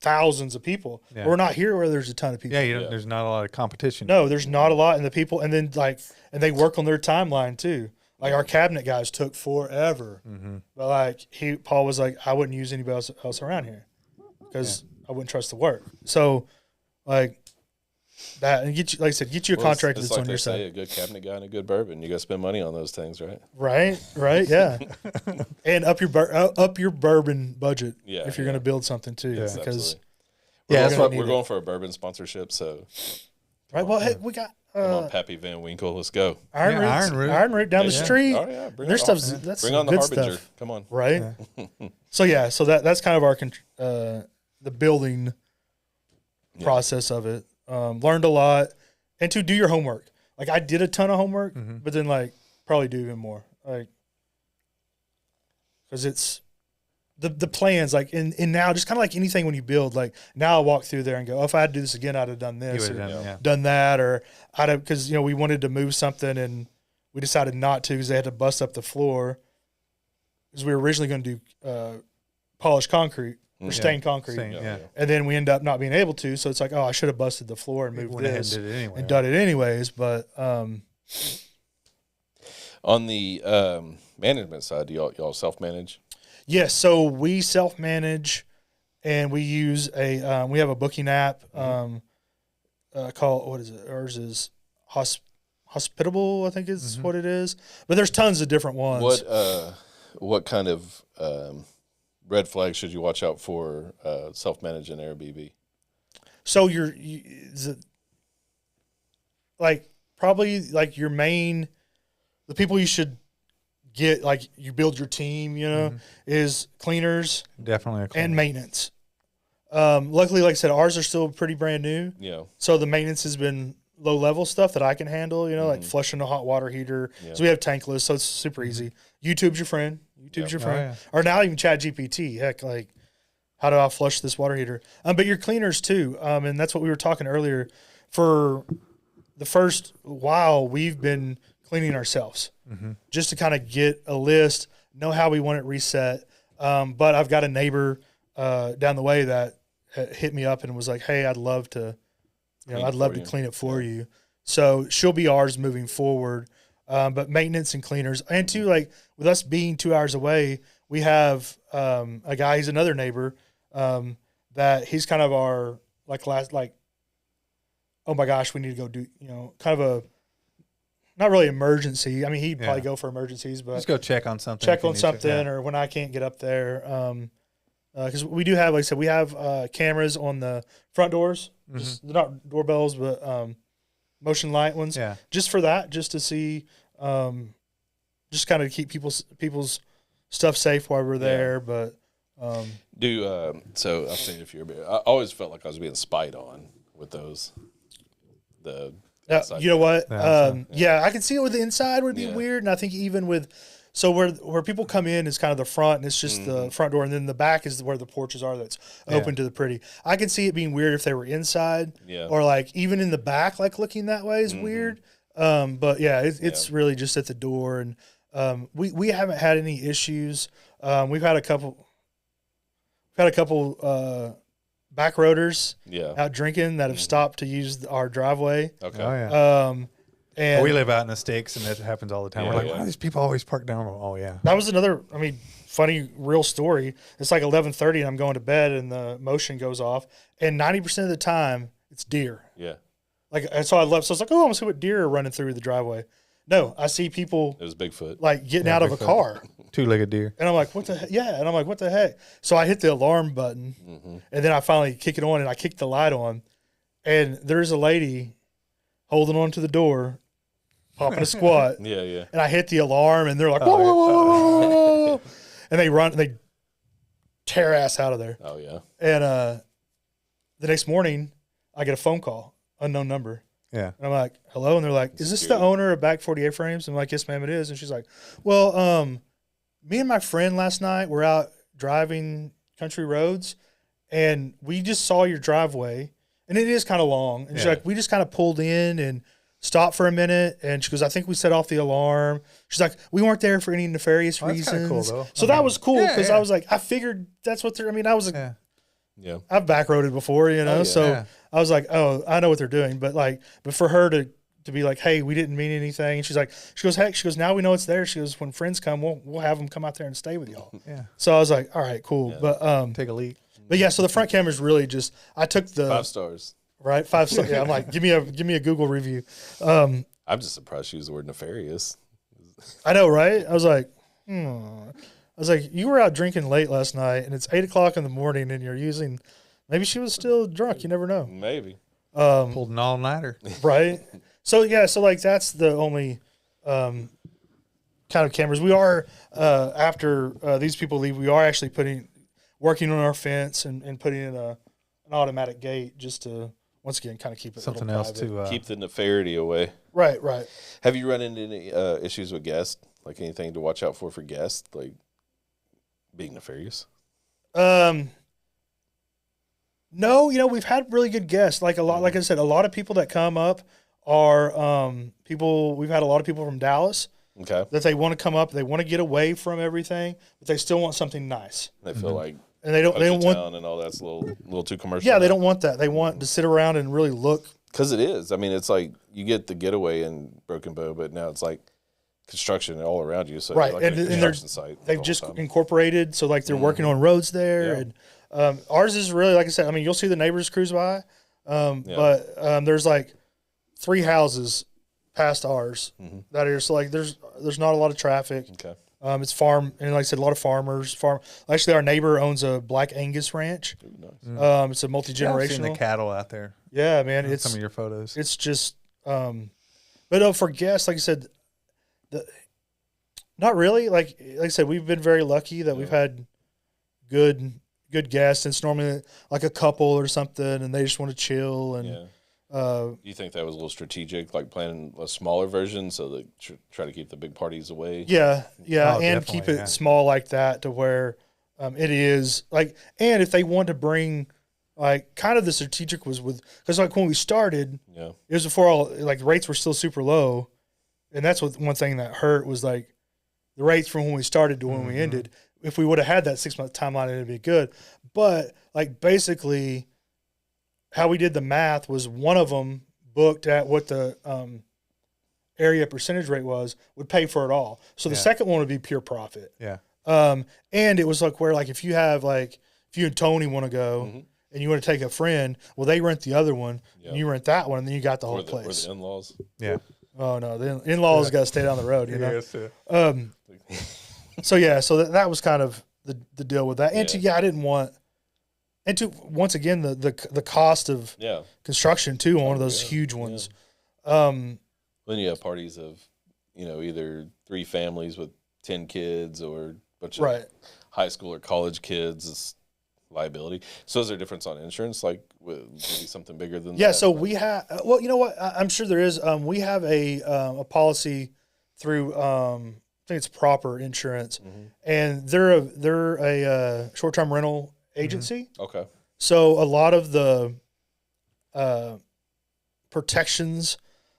thousands of people. Yeah. We're not here where there's a ton of people. Yeah, there's not a lot of competition. No, there's not a lot in the people. And then and they work on their timeline too. Like our cabinet guys took forever. Mm-hmm. But like Paul was like, I wouldn't use anybody else around here because I wouldn't trust the work. So like that, and get you, like I said, get you a contractor it's that's like on your they say, side. a good cabinet guy and a good bourbon. You got to spend money on those things, right? Right, yeah. And up your bourbon budget if you're going to build something too, because Absolutely. that's what We're going for a bourbon sponsorship, so right. Well, hey, we got come on, Pappy Van Winkle, let's go. Iron Root down the street. Oh yeah, bring Their on- stuff's that's bring some on the good Harbinger. stuff, Come on, right? So that's kind of our the building process of it. Learned a lot, and to do your homework. Like I did a ton of homework, but then like probably do even more. Like because it's the plans. Like and now just kind of like anything when you build. Like now I walk through there and go, oh, if I had to do this again, I'd have done this, or done done that, or I'd have because we wanted to move something and we decided not to because they had to bust up the floor. Because we were originally going to do polished concrete or stained concrete, and then we end up not being able to. So it's like, oh, I should have busted the floor and moved this and done it anyways. But on the management side, do y'all self-manage? Yes, so we self-manage, and we use we have a booking app called, what is it? Ours is Hospitable, I think is what it is. But there's tons of different ones. What kind of red flags should you watch out for self-managing Airbnb? So probably your main, the people you should get, like you build your team, is cleaners, definitely, and maintenance. Luckily, like I said, ours are still pretty brand new. Yeah. So the maintenance has been low level stuff that I can handle, like flushing a hot water heater. Yeah. So we have tankless, so it's super easy. YouTube's your friend. Your friend. Or now even ChatGPT. Heck, like, how do I flush this water heater? But your cleaners too. And that's what we were talking earlier. For the first while, we've been cleaning ourselves just to kind of get a list, know how we want it reset. But I've got a neighbor down the way that hit me up and was like, hey, I'd love to clean it for you. So she'll be ours moving forward. But maintenance and cleaners, and too, like with us being 2 hours away, we have a guy. He's another neighbor that he's kind of our oh my gosh, we need to go do kind of a not really emergency. I mean, he'd probably go for emergencies, but just go check on something. Or when I can't get up there. Because we do have, like I said, we have cameras on the front doors, just not doorbells, but motion light ones, just for that, just to see, just kind of keep people's stuff safe while we're there. But so I'll say if you're, I always felt like I was being spied on with those. You know what? I can see it with the inside would be weird, and I think even with. So where people come in is kind of the front, and it's just the front door, and then the back is where the porches are that's open to the pretty. I can see it being weird if they were inside, or like even in the back, like looking that way is weird. But it's really just at the door, and we haven't had any issues. We've had a couple back roaders out drinking that have stopped to use our driveway. Okay. And we live out in the sticks, and that happens all the time. We're like, why do these people always park down? Oh, yeah. That was another, funny, real story. It's like 11:30, and I'm going to bed, and the motion goes off. And 90% of the time, it's deer. Yeah. And so I left. So I was like, oh, I'm going to see what deer are running through the driveway. No, I see people. It was Bigfoot. Like getting out of a car. Two-legged deer. And I'm like, what the heck? Yeah. And I'm like, what the heck? So I hit the alarm button, and then I finally kick it on, and I kick the light on. And there's a lady holding on to the door, popping a squat. And I hit the alarm, and they're like, whoa, whoa, whoa, whoa, whoa. And they run, and they tear ass out of there. Oh, yeah. And the next morning, I get a phone call, unknown number. Yeah. And I'm like, hello? And they're like, is this the owner of Back 48 Frames? I'm like, yes, ma'am, it is. And she's like, well, me and my friend last night were out driving country roads, and we just saw your driveway, and it is kind of long. And she's like, we just kind of pulled in and stopped for a minute, and she goes, I think we set off the alarm. She's like, we weren't there for any nefarious reasons. Cool, though. So that was cool, because I was like, I figured that's what they're, I was like, I've backroaded before, so I was like, oh, I know what they're doing. But for her to be like, hey, we didn't mean anything. And she goes, heck, now we know it's there. She goes, when friends come, we'll have them come out there and stay with y'all. Yeah. So I was like, all right, cool. But take a leak. But yeah, so the front camera is really just, I took the 5 stars. Right, 5 stars. Yeah, I'm like, give me a Google review. I'm just surprised she used the word nefarious. I know, right? I was like, you were out drinking late last night, and it's 8:00 in the morning, and you're using. Maybe she was still drunk. You never know. Maybe. Pulled an all-nighter. Right. So that's the only kind of cameras. We are after these people leave. We are actually working on our fence and putting in an automatic gate just to. Once again, kind of keep it something else to keep the nefariety away. Right. Have you run into any issues with guests? Like anything to watch out for guests, like being nefarious? No, we've had really good guests. Like I said, a lot of people that come up are people. We've had a lot of people from Dallas Okay. that they want to come up. They want to get away from everything, but they still want something nice. They feel like And they don't want. town and all that's a little too commercial. Yeah, they don't want that. They want to sit around and really look. Because it is. I mean, it's like you get the getaway in Broken Bow, but now it's like construction all around you. So Right, you're like a construction site. They've the just whole time. incorporated, so like they're working on roads there, Yeah. and ours is really, like I said. I mean, you'll see the neighbors cruise by, but there's like 3 houses past ours that are so like there's not a lot of traffic. Okay. It's farm, and like I said, a lot of farmers. Actually, our neighbor owns a Black Angus ranch. Ooh, nice. It's a Yeah, I've seen the multi-generational. cattle out there. Yeah, man, it's Some of your photos. it's just, but for guests, like I said, not really. Like I said, we've been very lucky that we've had good guests. It's normally like a couple or something, and they just want to chill. And Yeah. Do you think that was a little strategic, like planning a smaller version so that try to keep the big parties away? yeah, Oh, and keep definitely, it yeah. small like that to where it is like. And if they want to bring, like, kind of the strategic was with, because like when we started, Yeah. it was before all like rates were still super low, and that's what one thing that hurt was like the rates from when we started to when we ended. If we would have had that 6-month timeline, it'd be good. But like basically, how we did the math was one of them booked at what the area percentage rate would pay for it all. So the second one would be pure profit. Yeah. And it was like where like if you and Tony want to go and you want to take a friend, well, they rent the other one and you rent that one, and then you got the whole Or place. the in-laws. Yeah. Oh no, the in-laws got to stay down the road, you know? Yes, yeah. So yeah, so that was kind of the deal with that. And I didn't want, and to once again the cost of construction too on one of those huge ones. Then you have parties of, either 3 families with 10 kids or a bunch of high school or college kids. It's liability. So is there a difference on insurance? Like maybe something bigger than that? Yeah, so we have. Well, you know what? I'm sure there is. We have a policy through. I think it's Proper Insurance, and they're a short-term rental agency. Okay. So a lot of the protections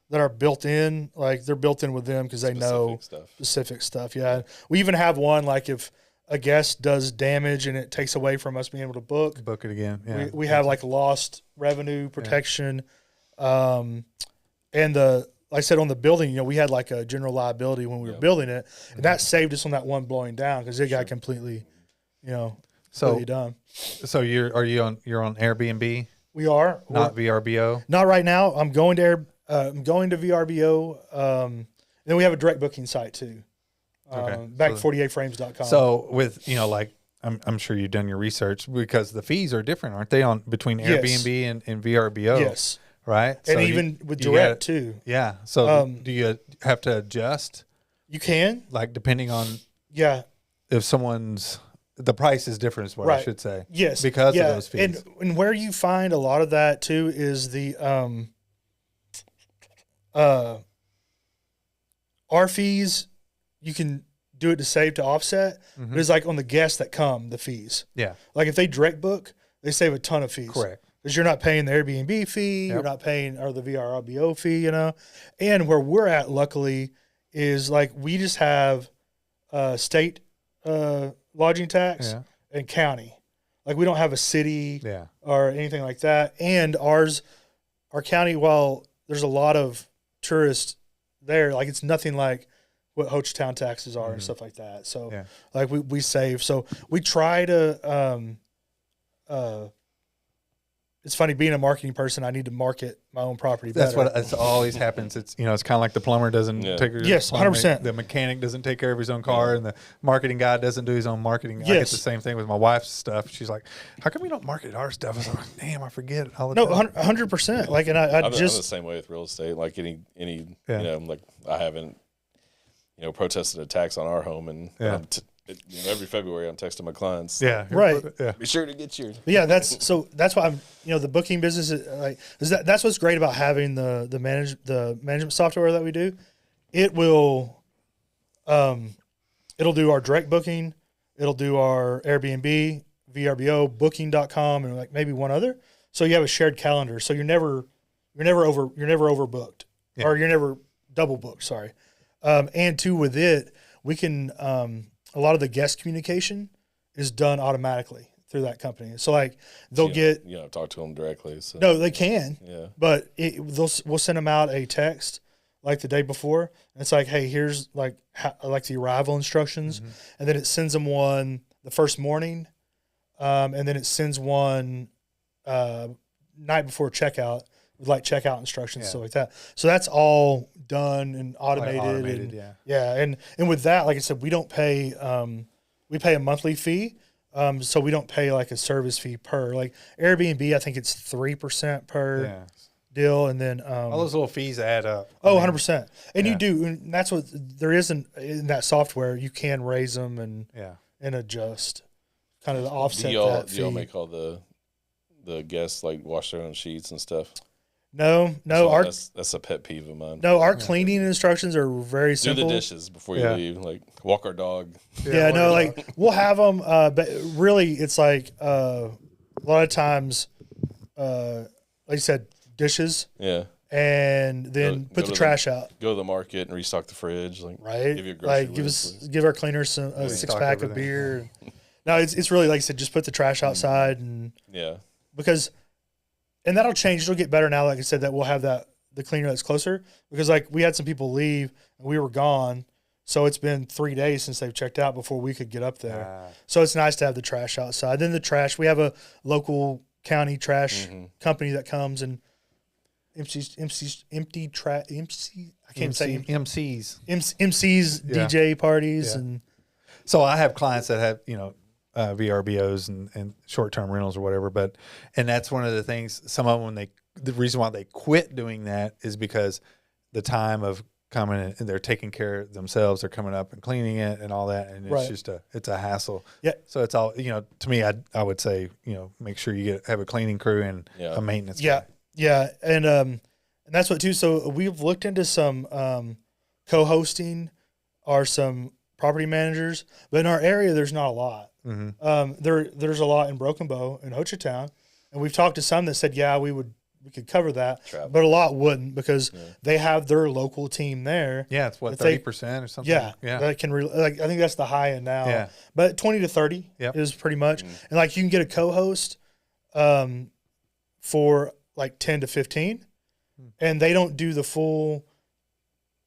that are built in, like they're built in with them because they know specific stuff. Yeah, we even have one like if a guest does damage and it takes away from us being able to book it again. Yeah. we have like lost revenue protection, and like I said on the building, we had like a general liability when we were building it, and that saved us on that one blowing down because it got completely, completely done. So you're on Airbnb? We are Not VRBO? Not right now. I'm going to VRBO. Then we have a direct booking site too. Back48frames.com. So with, I'm sure you've done your research because the fees are different, aren't they, between Airbnb and VRBO? Yes. Right? And so even with direct too. Yeah. So do you have to adjust? You can. Like depending on if the price is different is what I should say. Yes. Because of those fees. And where you find a lot of that too is the our fees, you can do it to save to offset. But it's like on the guests that come, the fees. Yeah. Like if they direct book, they save a ton of fees. Correct. Because you're not paying the Airbnb fee, you're not paying or the VRBO fee, And where we're at, luckily, is like we just have state lodging tax and county. Like we don't have a city or anything like that. And our county, while there's a lot of tourists there, like it's nothing like what Hochtown taxes are and stuff like that. So like we save. So we try to it's funny being a marketing person. I need to market my own property better. That's always happens. It's it's kind of like the plumber doesn't take care. Yes, 100%. The mechanic doesn't take care of his own car, and the marketing guy doesn't do his own marketing. I get the same thing with my wife's stuff. She's like, "How come you don't market our stuff?" I was like, "Damn, I forget all the time." 100%. Like, and I'm the same way with real estate. Like any like I haven't protested a tax on our home, and every February I'm texting my clients. Yeah, right. Be sure to get yours. Yeah, that's why I'm the booking business is that's what's great about having the management software that we do. It will it'll do our direct booking, it'll do our Airbnb, VRBO, booking.com, and like maybe one other. So you have a shared calendar. So you're never overbooked. or you're never double booked. Sorry. And two, with it, we can, a lot of the guest communication is done automatically through that company. So like they'll get, talk to them directly. So. No, they can, but we'll send them out a text like the day before. And it's like, hey, here's like the arrival instructions. And then it sends them one the first morning. And then it sends one, night before checkout with like checkout instructions, stuff like that. So that's all done and automated. And with that, like I said, we don't pay, we pay a monthly fee. So we don't pay like a service fee per, like Airbnb, I think it's 3% per deal. And then, all those little fees add up. 100%. And you do, and that's what there isn't in that software. You can raise them and adjust kind of the offset. Do y'all make all the guests like wash their own sheets and stuff? No. So that's a pet peeve of mine. No, our cleaning instructions are very simple. Do the dishes before you leave. Like walk our dog. Like we'll have them. But really, it's like a lot of times, like you said, dishes. Yeah. And then put the trash out. Go to the market and restock the fridge. Like right. Give your grocery like give our cleaners a 6-pack of beer. No, it's really like I said, just put the trash outside and because. And that'll change. It'll get better now. Like I said, that we'll have the cleaner that's closer because like we had some people leave and we were gone. So it's been 3 days since they've checked out before we could get up there. So it's nice to have the trash outside. Then the trash, we have a local county trash company that comes and MCs DJ parties. And so I have clients that have, VRBOs and short-term rentals or whatever. And that's one of the things, some of them, the reason why they quit doing that is because the time of coming in and they're taking care of themselves, they're coming up and cleaning it and all that. And it's just it's a hassle. Yeah. So it's all, to me, I would say, make sure you have a cleaning crew and a maintenance guy. Yeah. And that's what too. So we've looked into some, co-hosting or some property managers, but in our area, there's not a lot. There's a lot in Broken Bow and Ho Chi Town, and we've talked to some that said, we could cover that, but a lot wouldn't because they have their local team there. Yeah, it's what 30% or something. Yeah, that can I think that's the high end now. Yeah, but 20 to 30 is pretty much, and like you can get a co-host, for like 10 to 15, and they don't do the full.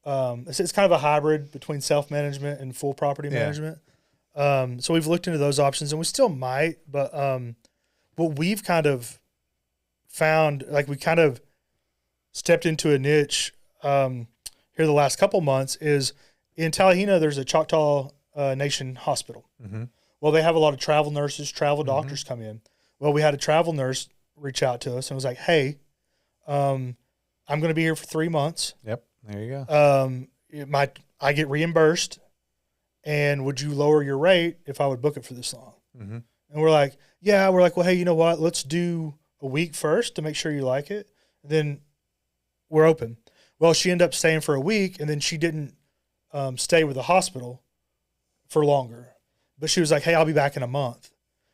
It's kind of a hybrid between self-management and full property management. So we've looked into those options and we still might, but what we've kind of found, like we kind of stepped into a niche here the last couple months is in Tallahena, there's a Choctaw Nation hospital. Well, they have a lot of travel nurses, travel doctors come in. Well, we had a travel nurse reach out to us and was like, hey, I'm going to be here for 3 months. Yep. There you go. I get reimbursed. And would you lower your rate if I would book it for this long? And we're like, well, hey, you know what? Let's do a week first to make sure you like it. And then we're open. Well, she ended up staying for a week, and then she didn't stay with the hospital for longer. But she was like, hey, I'll be back in a month.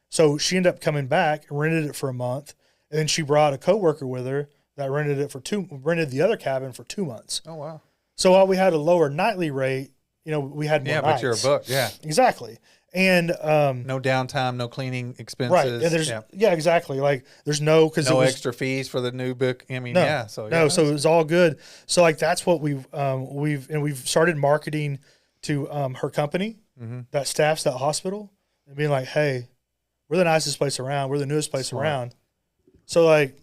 So she ended up coming back and rented it for a month. And then she brought a coworker with her that rented the other cabin for 2 months. Oh, wow. So while we had a lower nightly rate, we had more nights. But you're a book. Yeah, exactly. And no downtime, no cleaning expenses. Right. And there's exactly. Like there's no extra fees for the new book. I mean, So it was all good. So like that's what we've started marketing to her company that staffs that hospital and being like, hey, we're the nicest place around. We're the newest place around. So like,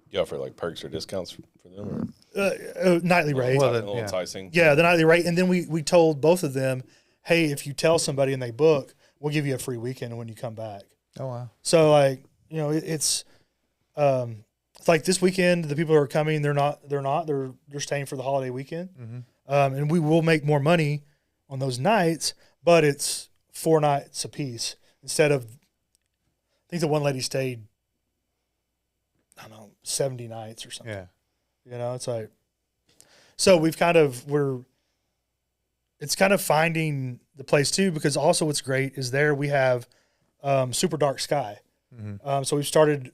you offer like perks or discounts for them, nightly rate. A little enticing. Yeah, the nightly rate. And then we told both of them, hey, if you tell somebody and they book, we'll give you a free weekend when you come back. Oh, wow. So like, it's like this weekend, the people who are coming, they're staying for the holiday weekend. And we will make more money on those nights, but it's 4 nights a piece instead of, I think the one lady stayed, 70 nights or something. Yeah. It's like, so it's kind of finding the place too, because also what's great is there we have super dark sky. So we've started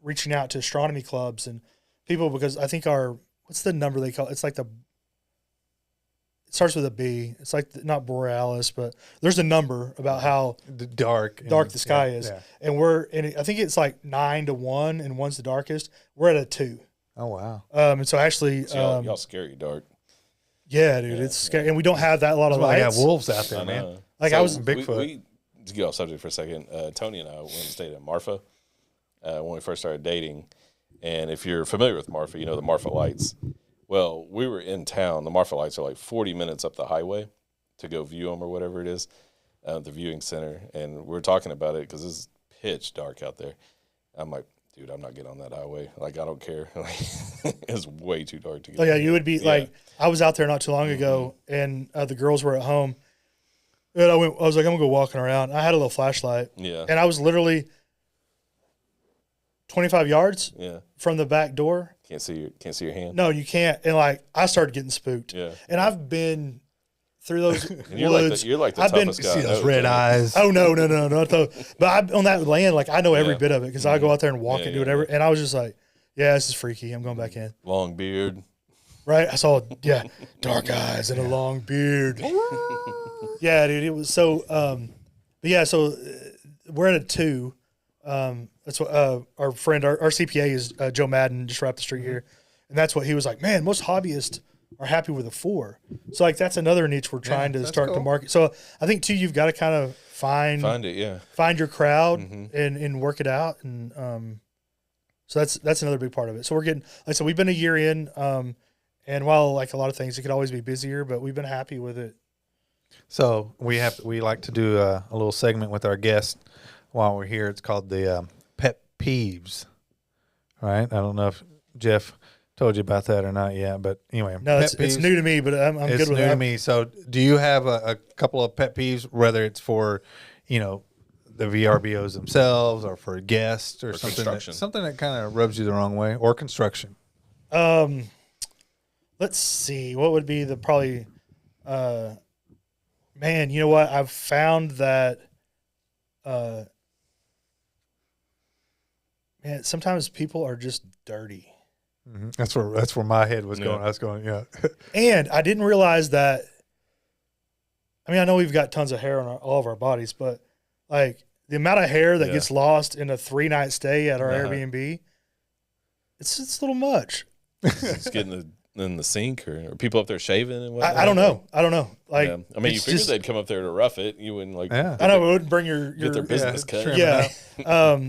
reaching out to astronomy clubs and people because I think what's the number they call it? It's like it starts with a B. It's like not Borealis, but there's a number about how dark the sky is. Yeah. And I think it's like 9 to 1 and 1's the darkest. We're at a 2. Oh, wow. And so actually, y'all scary dark. Yeah, dude, it's scary. And we don't have that a lot of lights. I got wolves out there, man. Like, I was Bigfoot. To get off subject for a second, Tony and I went and stayed at Marfa when we first started dating. And if you're familiar with Marfa, you know the Marfa lights. Well, we were in town. The Marfa lights are like 40 minutes up the highway to go view them or whatever it is, the viewing center. And we were talking about it because it's pitch dark out there. I'm like, dude, I'm not getting on that highway. Like, I don't care. It's way too dark to get. Oh, yeah, you would be like, I was out there not too long ago, and the girls were at home. And I was like, I'm going to go walking around. I had a little flashlight. Yeah. And I was literally 25 yards from the back door. Can't see your hand. No, you can't. And like, I started getting spooked. Yeah. And I've been through those you're woods. Like the I've toughest been, guy. See those red eyes. Oh, no, not those. But on that land, like, I know every bit of it because I go out there and walk and do whatever. And I was just like, yeah, this is freaky. I'm going back in. Long beard. Right? I saw, dark eyes and a long beard. Yeah, dude, it was so, but yeah, so we're at a 2. That's what our friend, our CPA is Joe Madden, just right up the street here. And that's what he was like, man, most hobbyists are happy with a 4. So like, that's another niche we're trying to start to market. So I think too, you've got to kind of find it, find your crowd and work it out. And, so that's another big part of it. So we're getting, like I said, we've been a year in, and while like a lot of things, it could always be busier, but we've been happy with it. So we like to do a little segment with our guests while we're here. It's called the pet peeves. Right? I don't know if Jeff told you about that or not yet, but anyway. No, it's new to me, but I'm good with it. It's new to me. So do you have a couple of pet peeves, whether it's for, the VRBOs themselves or for guests or something that kind of rubs you the wrong way, or construction? Let's see. What would be the probably man, you know what? I've found that man, sometimes people are just dirty. Mm-hmm. That's where my head was going. I was going, And I didn't realize that. I mean, I know we've got tons of hair on all of our bodies, but like the amount of hair that gets lost in a 3-night stay at our Airbnb, it's a little much. It's getting in the sink, or people up there shaving and whatnot. I don't know. Like, I mean, you figured they'd come up there to rough it. You wouldn't like. Yeah. I know it wouldn't bring your get their business cut. Yeah.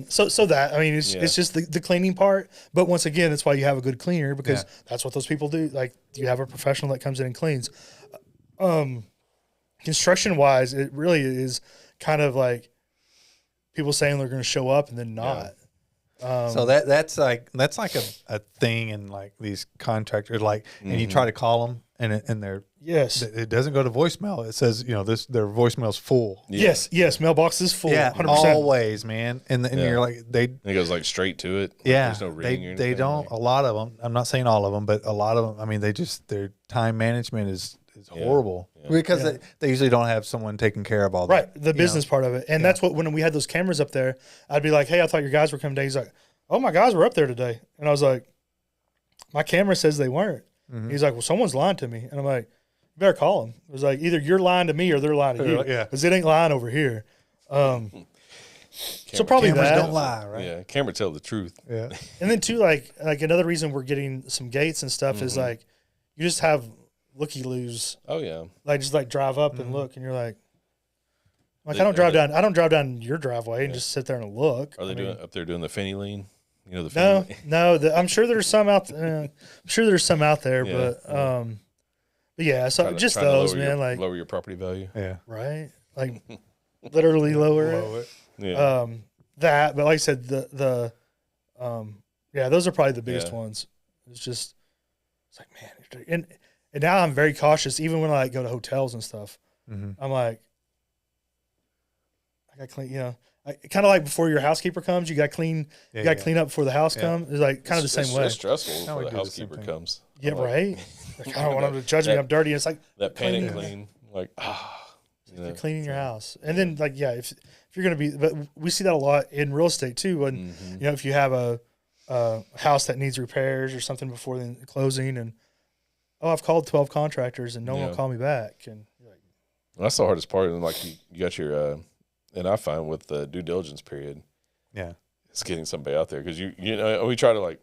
So that, I mean, it's just the cleaning part. But once again, that's why you have a good cleaner, because that's what those people do. Like, you have a professional that comes in and cleans. Construction wise, it really is kind of like people saying they're going to show up and then not. So that's like a thing in like these contractors, like, and you try to call them and they're it doesn't go to voicemail. It says their voicemail's full. Yes, mailbox is full. Yeah, 100%. Always, man. And you're like it goes like straight to it. Yeah, there's no ring or anything. They don't. A lot of them. I'm not saying all of them, but a lot of them. I mean, their time management is horrible because they usually don't have someone taking care of all that. Right, the business part of it. And that's what, when we had those cameras up there, I'd be like, hey, I thought your guys were coming today. He's like, oh, my guys were up there today. And I was like, my camera says they weren't. Mm-hmm. He's like, well, someone's lying to me. And I'm like, you better call them. It was like, either you're lying to me or they're lying to you. Because it ain't lying over here. So probably cameras that. Don't lie, right? Yeah, camera tell the truth. Yeah. And then too, like another reason we're getting some gates and stuff is like, you just have looky-loos. Oh yeah. Like, just like drive up and look, and you're like I don't drive down your driveway and just sit there and look. Are they doing the Finny lean? You know, the Finny lean? I'm sure there's some out there. But yeah, so just those, man, like lower your property value. Yeah. Right? Like literally lower it. Yeah. That, but like I said, the those are probably the biggest ones. It's like, man, and now I'm very cautious, even when I go to hotels and stuff. I'm like, I got to clean, kind of like before your housekeeper comes, you got to clean. You got to clean up before the house comes. It's like kind of the same way. It's stressful before the housekeeper comes. Yeah, right. Like, I don't want them to judge me. I'm dirty. It's like that panic clean. Like you're cleaning your house, and then like if you're gonna be, but we see that a lot in real estate too. When if you have a house that needs repairs or something before the closing, and I've called 12 contractors and no one will call me back. And you're like, well, that's the hardest part. And like you got your, and I find with the due diligence period, it's getting somebody out there because you know we try to like,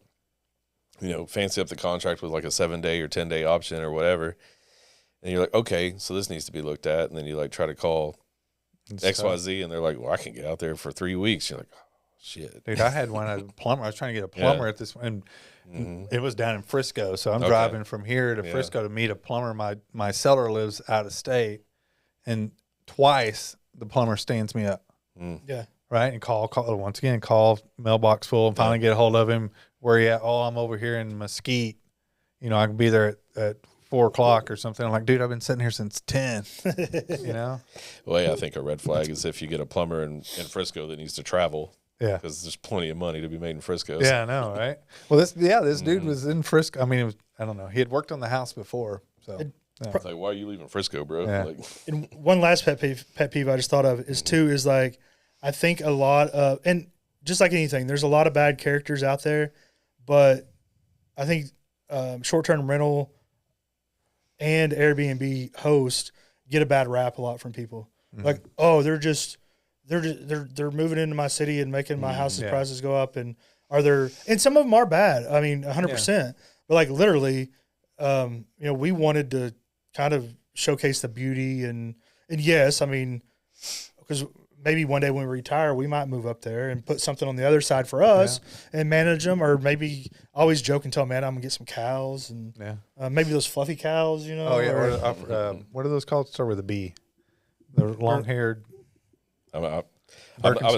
fancy up the contract with like a 7-day or 10-day option or whatever, and you're like, okay, so this needs to be looked at, and then you like try to call XYZ, and they're like, well, I can get out there for 3 weeks. You're like, oh, shit, dude. I had one a plumber. I was trying to get a plumber at this, and it was down in Frisco. So I'm driving from here to Frisco to meet a plumber. My seller lives out of state, and twice the plumber stands me up. Yeah. Right. And call once again, mailbox full, and finally get a hold of him. Where you at? Oh, I'm over here in Mesquite. I can be there at 4 o'clock or something. I'm like, dude, I've been sitting here since 10. Well, yeah, I think a red flag is if you get a plumber in Frisco that needs to travel. Yeah. Because there's plenty of money to be made in Frisco. Yeah, I know, right? Well, this dude was in Frisco. I mean, I don't know. He had worked on the house before. So it's like, why are you leaving Frisco, bro? Yeah. Like, and one last pet peeve I just thought of is like, I think a lot of, and just like anything, there's a lot of bad characters out there, but I think short-term rental and Airbnb hosts get a bad rap a lot from people. Like, oh, they're moving into my city and making my house's prices go up, and and some of them are bad. I mean, 100%. But like literally, we wanted to kind of showcase the beauty and yes, I mean, because maybe one day when we retire, we might move up there and put something on the other side for us and manage them, or maybe always joke and tell man, I'm gonna get some cows and maybe those fluffy cows, Oh yeah. What are those called? Start with a B. The long-haired. I'm a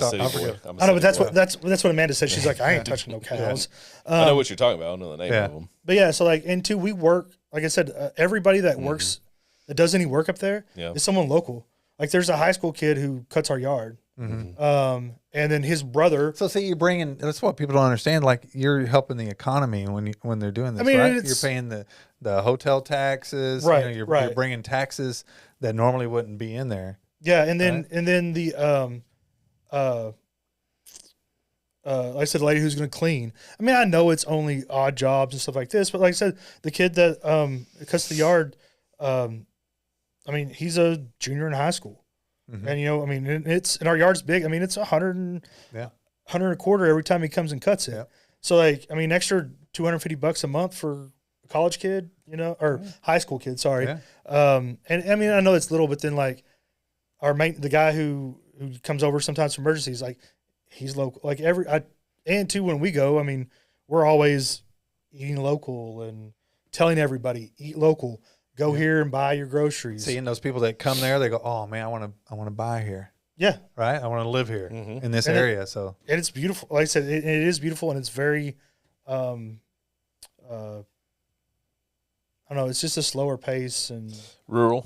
city boy. I know, but that's what Amanda said. She's like, I ain't touching no cows. I know what you're talking about. I don't know the name of them. But so like, and two, we work. Like I said, everybody that works, that does any work up there, is someone local. Like there's a high school kid who cuts our yard, and then his brother. So say you're bringing. That's what people don't understand. Like you're helping the economy when they're doing this. I mean, right? You're paying the hotel taxes. Right. You're bringing taxes that normally wouldn't be in there. Yeah, and then the like I said, the lady who's going to clean. I mean, I know it's only odd jobs and stuff like this, but like I said, the kid that cuts the yard. I mean, he's a junior in high school, and I mean, and our yard's big. I mean, it's 100 a quarter every time he comes and cuts it. Yeah. So like, I mean, extra $250 a month for a college kid, or high school kid. Sorry. Yeah. And I mean, I know it's little, but then like the guy who comes over sometimes for emergencies, like he's local. Like and too, when we go, I mean, we're always eating local and telling everybody eat local. Go here and buy your groceries. Seeing those people that come there, they go, "Oh man, I want to buy here." Yeah, right. I want to live here in this area. So and it's beautiful. Like I said, it is beautiful, and it's very, I don't know. It's just a slower pace and rural.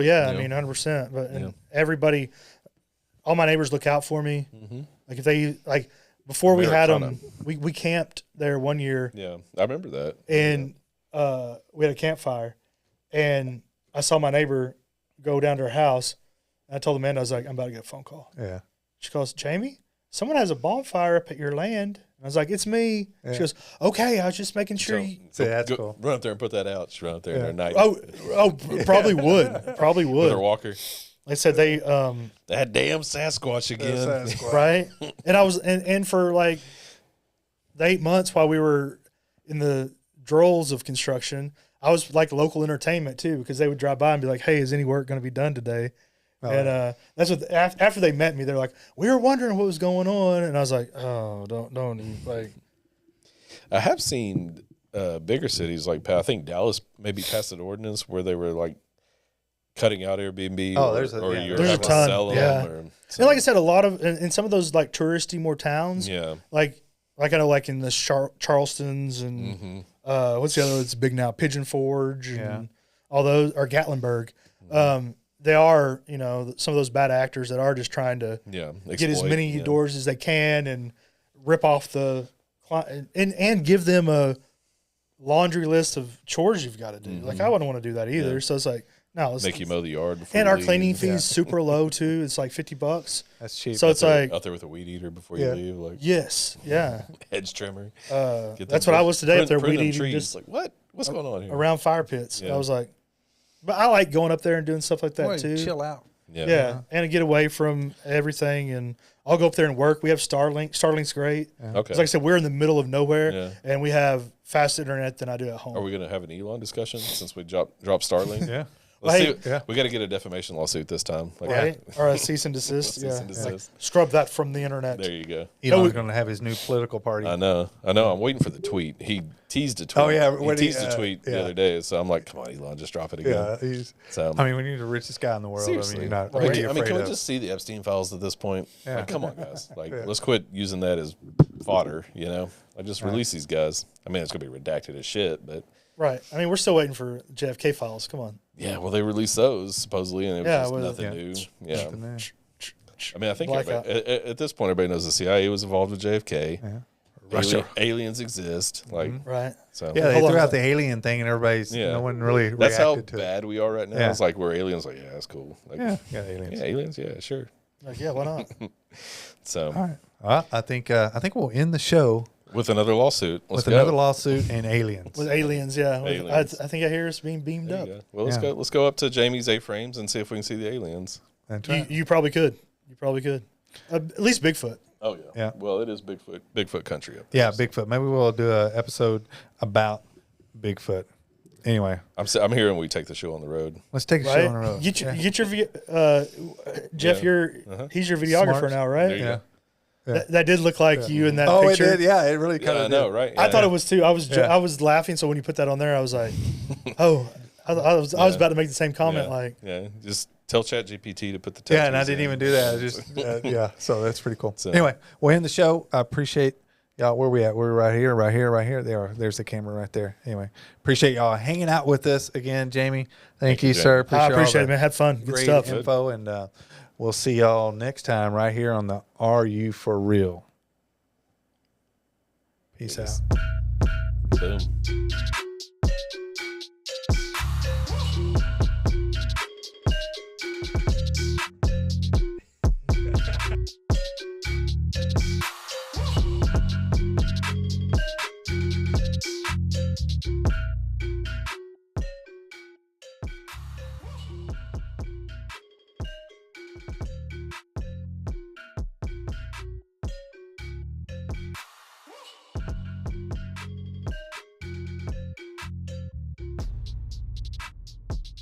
Yeah. I mean, 100%. But and everybody, all my neighbors look out for me. Like if they before we had them, we camped there one year. Yeah, I remember that. And we had a campfire. And I saw my neighbor go down to her house, and I told Amanda, I was like, I'm about to get a phone call. Yeah. She goes, Jamie, someone has a bonfire up at your land. And I was like, it's me. Yeah. She goes, okay, I was just making sure. That's cool. Run up there and put that out. Just run up there in their night. Oh, probably would. Probably would. With their walker. They said that damn Sasquatch again. Right? And I was, and for like the 8 months while we were in the drolls of construction, I was like local entertainment too, because they would drive by and be like, hey, is any work going to be done today? Oh, and that's what, after they met me, they're like, we were wondering what was going on. And I was like, oh, don't like. I have seen bigger cities like, I think Dallas maybe passed an ordinance where they were like cutting out Airbnb. Oh, there's a ton. Sell them and like I said, a lot of, in some of those like touristy more towns. Yeah. Like I know like in the Charlestons and what's the other? It's big now, Pigeon Forge and all those, or Gatlinburg. They are, some of those bad actors that are just trying to get as many doors as they can and rip off the client and give them a laundry list of chores you've got to do. Like I wouldn't want to do that either. So it's like, No, it's, make you mow the yard before and you our leave. cleaning fee is super low too. It's like $50. That's cheap. So it's like, out there with a weed eater before Yeah. you leave, like yes, yeah. hedge trimmer. That's what I was today up there weed eating, trees. just Like what's going on here? around fire pits. Yeah. I was like, but I like going up there and doing stuff like that Boy, too. chill out. Yeah, and to get away from everything, and I'll go up there and work. We have Starlink. Starlink's great. Okay. 'Cause like I said, we're in the middle of nowhere, Yeah. and we have faster internet than I do at home. Are we going to have an Elon discussion since we dropped Starlink? Yeah. Let's Well, see. We got to get a defamation lawsuit this time. Like, Right? Or a cease and desist. Cease Yeah. and desist. Scrub that from the internet. There you go. Elon's going to have his new political party. I know. I'm waiting for the tweet. He teased a tweet. Oh, yeah, He when he, teased a tweet the yeah. other day. So I'm like, come on, Elon, just drop it again. Yeah, he's. So I mean, when you're the richest guy in the world, seriously, I mean, you're not. I What mean, are you can afraid we of? just see the Epstein files at this point? Yeah. Like, come on, guys. Like, let's quit using that as fodder. Like, just release these guys. I mean, it's gonna be redacted as shit, but Right. I mean, we're still waiting for JFK files. Come on. yeah. Well, they released those supposedly, and it was Yeah, just well, nothing yeah. new. Yeah. Nothing there. I mean, I think Blackout. at this point, everybody knows the CIA was involved with JFK. Yeah. Russia. Aliens exist. Like, Right. so Yeah, they Hold on threw a out the alien thing, and everybody's no one really That's how reacted to it. bad we are right now. Yeah. It's like we're aliens. Like, yeah, that's cool. Like, Yeah, aliens. yeah, aliens. Yeah, sure. Like, yeah, why not? So, All right. Well, I think we'll end the show with another lawsuit. Let's with go. another lawsuit and aliens. With aliens, yeah. Aliens. I think I hear us being beamed There up. you go. Well, let's Yeah. go. Let's go up to Jamie's A-frames and see if we can see the aliens. That's You, right. you probably could. You probably could. At least Bigfoot. Oh yeah. Yeah. Well, it is Bigfoot country up there. Yeah, Bigfoot. Maybe we'll do an episode about Bigfoot. Anyway, I'm hearing we take the show on the road. let's take a Right? show on the road. Get your, Yeah. get your Jeff, Yeah. he's your videographer Smart. now, There right? you Yeah. go. That did look like you in that Oh, picture. it did. Yeah, it really kind Yeah, I of know, right? I Yeah. thought it was too. I was Yeah. I was laughing. So when you put that on there, I was like, oh, I was about to make the same comment. Yeah. Like, Yeah. Just tell ChatGPT to put the Yeah, and I tattoos didn't in. even do that. I just yeah. So that's pretty cool. So- Anyway, we'll end the show. I appreciate y'all. Where we at? We're right here, right here, right here. There's the camera right there. Anyway, appreciate y'all hanging out with us again, Jamie. Thank you, you, sir. Jamie. I appreciate all it, the man. Had fun. Good Great stuff. info, and we'll see y'all next time right here on the Are You For Real? Peace out. Boom.